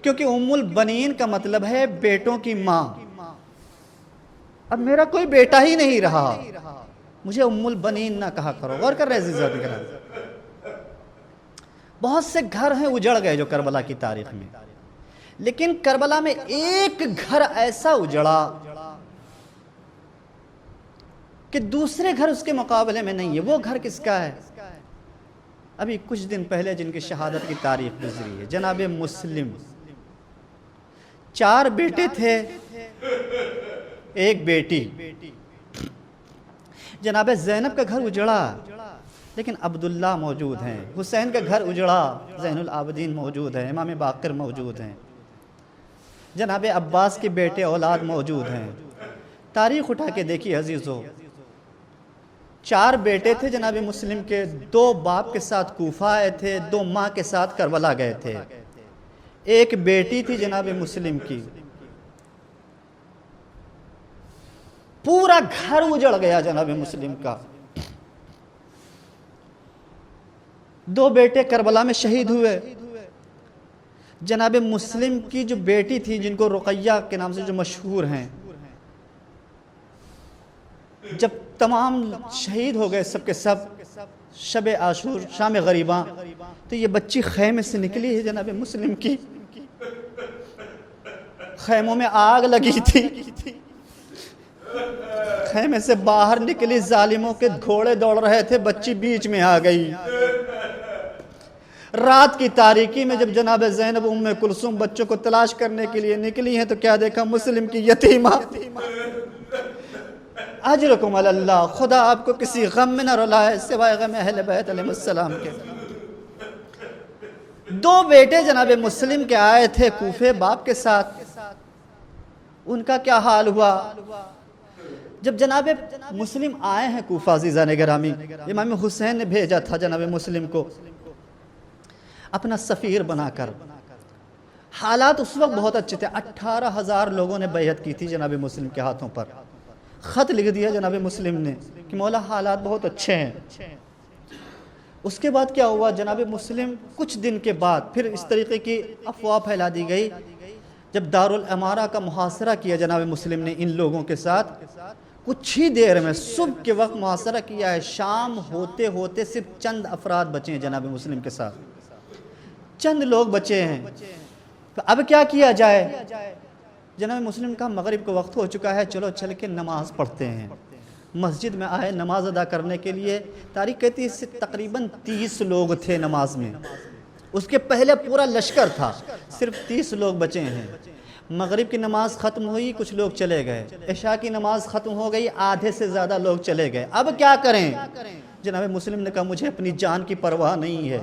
کیونکہ ام البنین کا مطلب ہے بیٹوں کی ماں. اب میرا کوئی بیٹا ہی نہیں رہا, مجھے ام البنین نہ کہا کرو. غور کر رہے عزیزان کرام, بہت سے گھر ہیں اجڑ گئے جو کربلا کی تاریخ میں, لیکن کربلا میں ایک گھر ایسا اجڑا کہ دوسرے گھر اس کے مقابلے میں نہیں ہے. وہ گھر کس کا ہے؟ ابھی کچھ دن پہلے جن کی شہادت کی تاریخ گزری ہے, جناب مسلم. 4 بیٹے تھے, ایک بیٹی. جناب زینب کا گھر اجڑا لیکن عبداللہ موجود ہیں. حسین کا گھر اجڑا, زین العابدین موجود ہیں, امام باقر موجود ہیں. جناب عباس کے بیٹے اولاد موجود ہیں. تاریخ اٹھا کے دیکھیے عزیزو, 4 بیٹے تھے جناب مسلم کے. 2 باپ کے ساتھ کوفہ آئے تھے, 2 ماں کے ساتھ کربلا گئے تھے. ایک بیٹی تھی جناب مسلم کی. پورا گھر اجڑ گیا جناب مسلم کا. 2 بیٹے کربلا میں شہید ہوئے. جناب مسلم کی جو بیٹی تھی, جن کو رقیہ کے نام سے جو مشہور ہیں, جب تمام شہید ہو گئے سب کے سب شب عاشور شام غریباں, تو یہ بچی خیمے سے نکلی ہے جناب مسلم کی. خیموں میں آگ لگی تھی, خیمے سے باہر نکلی, ظالموں کے گھوڑے دوڑ رہے تھے, بچی بیچ میں آ گئی. رات کی تاریکی میں جب جناب زینب ام کلثوم بچوں کو تلاش کرنے کے لیے نکلی ہیں, تو کیا دیکھا؟ مسلم کی یتیمہ. اجرکم علی اللہ, خدا آپ کو کسی غم میں نہ رلائے سوائے غم اہل بیت علیہ السلام کے. 2 بیٹے جناب مسلم کے آئے تھے کوفے باپ کے ساتھ. ان کا کیا حال ہوا؟ جب جناب مسلم آئے ہیں کوفہ عزیزان گرامی, امام حسین نے بھیجا تھا جناب مسلم کو اپنا سفیر بنا کر. حالات اس وقت بہت اچھے تھے. 18,000 لوگوں نے بیعت کی تھی جناب مسلم کے ہاتھوں پر. خط لکھ دیا جناب مسلم نے کہ مولا حالات بہت اچھے ہیں. اس کے بعد کیا ہوا؟ جناب مسلم کچھ دن کے بعد پھر اس طریقے کی افواہ پھیلا دی گئی. جب دارالامارہ کا محاصرہ کیا جناب مسلم نے ان لوگوں کے ساتھ, کچھ ہی دیر میں صبح کے وقت محاصرہ کیا ہے, شام ہوتے ہوتے صرف چند افراد بچے ہیں جناب مسلم کے ساتھ, چند لوگ بچے ہیں. تو اب کیا کیا جائے؟ جناب مسلم کا مغرب کا وقت ہو چکا ہے, چلو چل کے نماز پڑھتے ہیں. مسجد میں آئے نماز ادا کرنے کے لیے. تاریخ کہتی ہے اس سے تقریباً 30 لوگ تھے نماز میں. اس کے پہلے پورا لشکر تھا, صرف 30 لوگ بچے ہیں. مغرب کی نماز ختم ہوئی, کچھ لوگ چلے گئے. عشاء کی نماز ختم ہو گئی, آدھے سے زیادہ لوگ چلے گئے. اب کیا کریں؟ جناب مسلم نے کہا مجھے اپنی جان کی پرواہ نہیں ہے,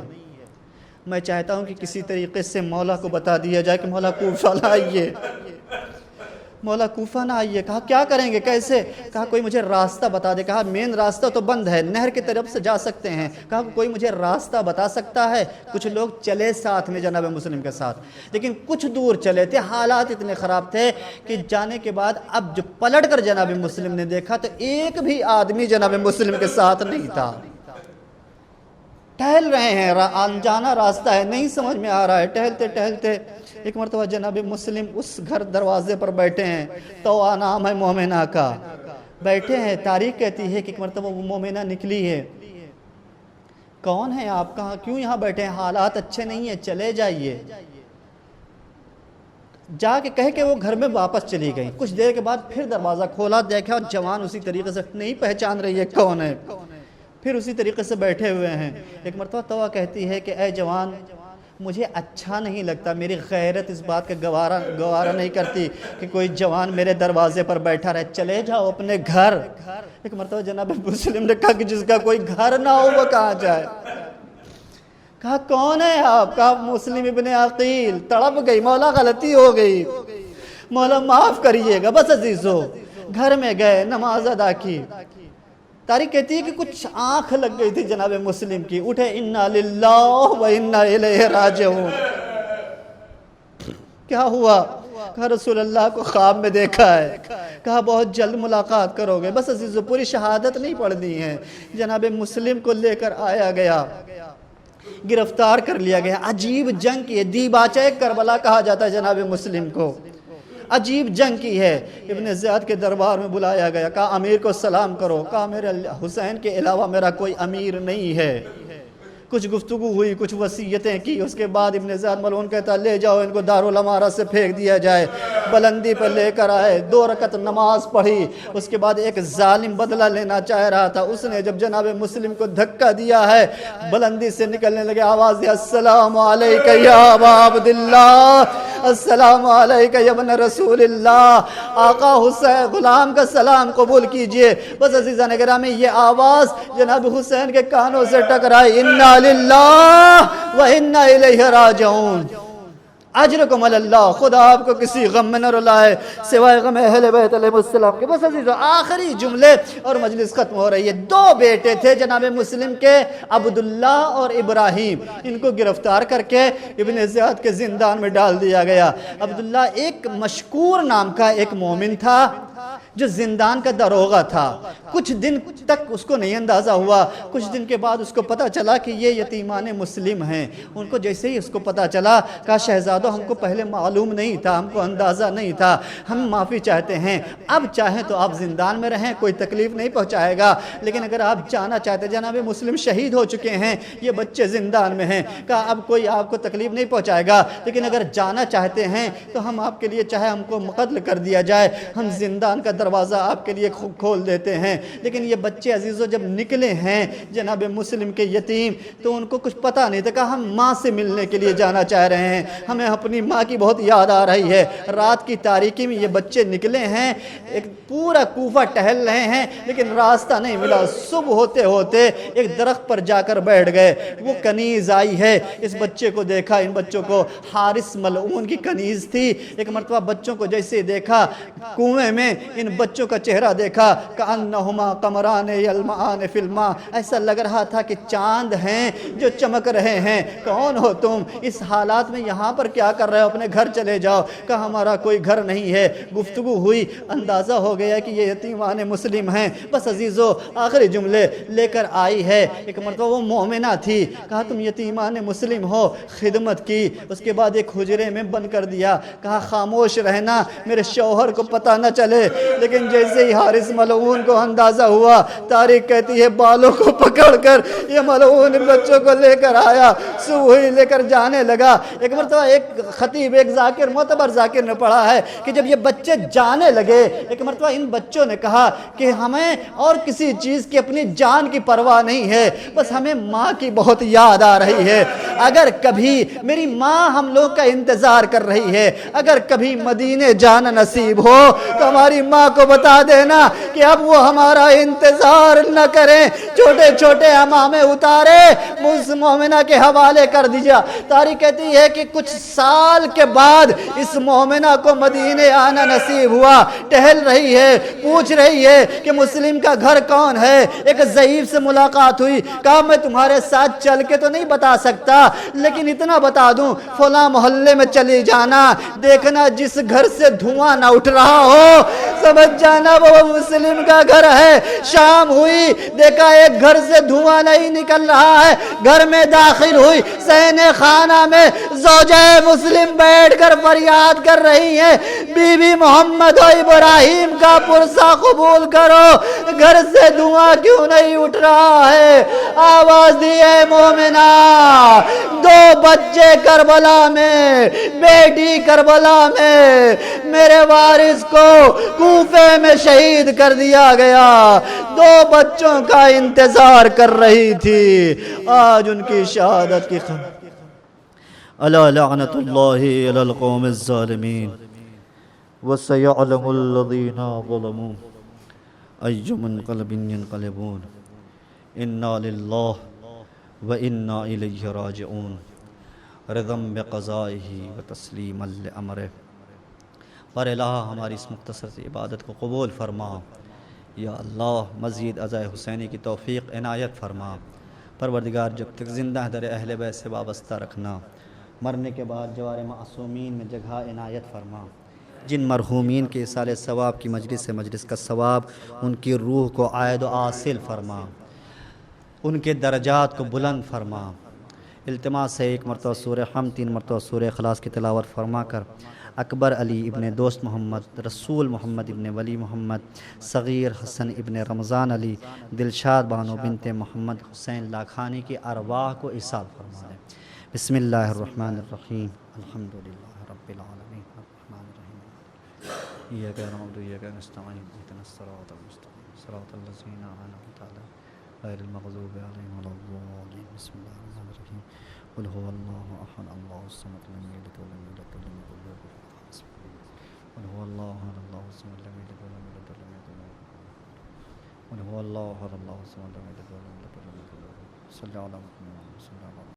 میں چاہتا ہوں کہ کسی طریقے سے مولا کو بتا دیا جائے کہ مولا کوفہ نہ آئیے, مولا کوفہ نہ آئیے. کہا کیا کریں گے, کیسے؟ کہا کوئی مجھے راستہ بتا دے. کہا مین راستہ تو بند ہے, نہر کی طرف سے جا سکتے ہیں. کہا کوئی مجھے راستہ بتا سکتا ہے؟ کچھ لوگ چلے ساتھ میں جناب مسلم کے ساتھ, لیکن کچھ دور چلے تھے. حالات اتنے خراب تھے کہ جانے کے بعد اب جو پلٹ کر جناب مسلم نے دیکھا تو ایک بھی آدمی جناب مسلم کے ساتھ نہیں تھا. ٹہل رہے ہیں, انجانا راستہ ہے, نہیں سمجھ میں آ رہا ہے. ٹہلتے ٹہلتے ایک مرتبہ جناب مسلم اس گھر دروازے پر بیٹھے ہیں. طوع نام ہے مومنہ کا, بیٹھے ہیں. تاریخ کہتی ہے کہ ایک مرتبہ وہ مومنہ نکلی ہے. کون ہے آپ, کہاں کیوں یہاں بیٹھے ہیں؟ حالات اچھے نہیں ہیں, چلے جائیے. جا کے کہہ کے وہ گھر میں واپس چلی گئی. کچھ دیر کے بعد پھر دروازہ کھولا, دیکھا جوان اسی طریقے سے نہیں پہچان رہی ہے کون ہے. پھر اسی طریقے سے بیٹھے ہوئے ہیں. ایک مرتبہ طوع کہتی ہے کہ اے جوان, مجھے اچھا نہیں لگتا, میری غیرت اس بات کا گوارا نہیں کرتی کہ کوئی جوان میرے دروازے پر بیٹھا رہے, چلے جاؤ اپنے گھر. ایک مرتبہ جناب مسلم نے کہا کہ جس کا کوئی گھر نہ ہو وہ کہاں جائے. کہا کون ہے آپ؟ کہا مسلم ابن عقیل. تڑپ گئی, مولا غلطی ہو گئی, مولا معاف کریے گا. بس عزیزو گھر میں گئے, نماز ادا کی. تاریخ کہتی ہے کہ کچھ آنکھ لگ گئی تھی جناب مسلم کی. اٹھے, انا للہ و انا الیہ راجعون. کیا ہوا؟ کہا رسول اللہ کو خواب میں دیکھا ہے. کہا بہت جلد ملاقات کرو گے. بس عزیزو پوری شہادت نہیں پڑھنی ہے. جناب مسلم کو لے کر آیا گیا. گرفتار کر لیا گیا. عجیب جنگ کی ہے, دیباچہ کربلا کہا جاتا ہے جناب مسلم کو. عجیب جنگ کی ہے. ابن زیاد کے دربار میں بلایا گیا, کہا امیر کو سلام کرو. کہا میرے حسین کے علاوہ میرا کوئی امیر نہیں ہے. کچھ گفتگو ہوئی, کچھ وصیتیں کی. اس کے بعد ابن زیاد ملعون کہتا لے جاؤ ان کو دارالامارہ سے پھینک دیا جائے. بلندی پر لے کر آئے, 2 رکعت نماز پڑھی. اس کے بعد ایک ظالم بدلہ لینا چاہ رہا تھا, اس نے جب جناب مسلم کو دھکا دیا ہے, بلندی سے نکلنے لگے, آواز دیا السلام علیکہ یا ابا عبداللہ, السلام علیکہ یا ابن رسول اللہ. آقا حسین غلام کا سلام قبول کیجئے. بس عزیزان گرامی یہ آواز جناب حسین کے کانوں سے ٹکرائی, انا للہ و انا الیہ راجعون. اجرکم علی اللہ, خدا آپ کو کسی غم میں نہ رلائے سوائے غم اہل بیت علیہ السلام کے. بس عزیزو آخری جملے اور مجلس ختم ہو رہی ہے. 2 بیٹے تھے جناب مسلم کے, عبداللہ اور ابراہیم. ان کو گرفتار کر کے ابن زیاد کے زندان میں ڈال دیا گیا. عبداللہ ایک مشکور نام کا ایک مومن تھا جو زندان کا داروغہ تھا. کچھ دن تک اس کو نہیں اندازہ ہوا. کچھ دن کے بعد اس کو پتا چلا کہ یہ یتیمان مسلم ہیں. ان کو جیسے ہی اس کو پتا چلا, کہا شہزادو ہم کو پہلے معلوم نہیں تھا, ہم کو اندازہ نہیں تھا, ہم معافی چاہتے ہیں. اب چاہیں تو آپ زندان میں رہیں, کوئی تکلیف نہیں پہنچائے گا, لیکن اگر آپ جانا چاہتے, جناب مسلم شہید ہو چکے ہیں, یہ بچے زندان میں ہیں. کہا اب کوئی آپ کو تکلیف نہیں پہنچائے گا, لیکن اگر جانا چاہتے ہیں تو ہم آپ کے لیے, چاہے ہم کو قتل کر دیا جائے, ہم زندان کا دروازہ آپ کے لیے کھول دیتے ہیں. لیکن یہ بچے عزیزو جب نکلے ہیں جناب مسلم کے یتیم, تو ان کو کچھ پتا نہیں تھا. کہا ہم ماں سے ملنے کے لیے جانا چاہ رہے ہیں, ہمیں اپنی ماں کی بہت یاد آ رہی ہے. رات کی تاریکی میں یہ بچے نکلے ہیں, ایک پورا کوفہ ٹہل رہے ہیں, لیکن راستہ نہیں ملا. صبح ہوتے ہوتے ایک درخت پر جا کر بیٹھ گئے. وہ کنیز آئی ہے, اس بچے کو دیکھا. ان بچوں کو حارث ملعون کی کنیز تھی. ایک مرتبہ بچوں کو جیسے دیکھا کنویں میں, ان بچوں کا چہرہ دیکھا, کأنہما قمران یلمعان فی الماء, ایسا لگ رہا تھا کہ چاند ہیں جو چمک رہے ہیں. کون ہو تم, اس حالات میں یہاں پر کیا کر رہے ہو, اپنے گھر چلے جاؤ. کہا ہمارا کوئی گھر نہیں ہے. گفتگو ہوئی, اندازہ ہو گیا کہ یہ یتیمان مسلم ہیں. بس عزیزو آخری جملے لے کر آئی ہے. ایک مرتبہ وہ مومنہ تھی, کہا تم یتیمان مسلم ہو, خدمت کی. اس کے بعد ایک حجرے میں بند کر دیا. کہا خاموش رہنا, میرے شوہر کو پتہ نہ چلے. لیکن جیسے ہی حارث ملعون کو اندازہ ہوا, تاریخ کہتی ہے بالوں کو پکڑ کر یہ ملعون بچوں کو لے کر آیا, صبح ہی لے کر جانے لگا. ایک مرتبہ ایک خطیب, ایک ذاکر, معتبر ذاکر نے پڑھا ہے کہ جب یہ بچے جانے لگے, ایک مرتبہ ان بچوں نے کہا کہ ہمیں اور کسی چیز کی, اپنی جان کی پرواہ نہیں ہے, بس ہمیں ماں کی بہت یاد آ رہی ہے. اگر کبھی میری ماں ہم لوگ کا انتظار کر رہی ہے, اگر کبھی مدینے جانا نصیب ہو تو ہماری ماں کو بتا دینا کہ اب وہ ہمارا انتظار نہ کریں. چھوٹے چھوٹے امامے اتارے, اس مومنہ کے حوالے کر دیا. تاریخ کہتی ہے کہ کچھ سال کے بعد اس مومنہ کو مدینے آنا نصیب ہوا. ٹہل رہی ہے, پوچھ رہی ہے کہ مسلم کا گھر کون ہے. ایک ضعیف سے ملاقات ہوئی. کہا میں تمہارے ساتھ چل کے تو نہیں بتا سکتا, لیکن اتنا بتا دوں, فلاں محلے میں چلی جانا, دیکھنا جس گھر سے دھواں نہ اٹھ رہا ہو, سمجھ جانا وہ مسلم کا گھر ہے. شام ہوئی, دیکھا ایک گھر سے دھواں نہیں نکل رہا ہے. گھر میں داخل ہوئی, صحن خانہ میں زوجہ مسلم بیٹھ کر فریاد کر رہی ہیں, بی بی محمد و ابراہیم کا پرسہ قبول کرو, گھر سے دھواں کیوں نہیں اٹھ رہا ہے. آواز دی اے مومنہ, 2 بچے کربلا میں, بیٹی کربلا میں, میرے وارث کو کوفے میں شہید کر دیا گیا. 2 بچوں کا انتظار کر رہی تھی, آج ان کی شہادت کی خبر. الا لعنت اللہ علی القوم الظالمین وسيعلم الذين ظلموا أي منقلب ينقلبون إنا لله وإنا إليه راجعون رضا بقضائه وتسلیما لأمره. پر الہ ہماری اس مختصر سی عبادت کو قبول فرما. یا اللہ مزید عزائے حسینی کی توفیق عنایت فرما. پروردگار جب تک زندہ در اہل بیت سے وابستہ رکھنا, مرنے کے بعد جوار معصومین میں جگہ عنایت فرما. جن مرحومین کے ایصال ثواب کی مجلس کا ثواب ان کی روح کو عائد و حاصل فرما, ان کے درجات کو بلند فرما. التماس ہے ایک مرتبہ سورہ حمد 3 مرتبہ سورہ اخلاص کی تلاوت فرما کر اکبر علی ابن دوست محمد، رسول محمد ابن ولی محمد، صغیر حسن ابن رمضان علی، دلشاد بانو بنت محمد حسین لاکھانی کی ارواح کو ایصال فرما دیں۔ بسم اللہ الرحمن الرحیم، الحمدللہ رب العالمین الرحمن الرحیم، ایاک نعبد و ایاک نستعین، اہدنا الصراط المستقیم صراط الذین انعمت علیہم غیر المغضوب علیہم ولا الضالین۔ بسم اللہ الرحمن الرحیم، قل هو اللہ احد اللہ الصمد لم یلد ولم یولد ولم یکن له کفوا احد۔ قل هو اللہ احد اللہ الصمد لم یلد ولم یولد ولم یکن له کفوا احد۔ قل هو اللہ احد اللہ الصمد لم یلد ولم یولد ولم یکن له کفوا احد۔ صلی اللہ علیہ وسلم۔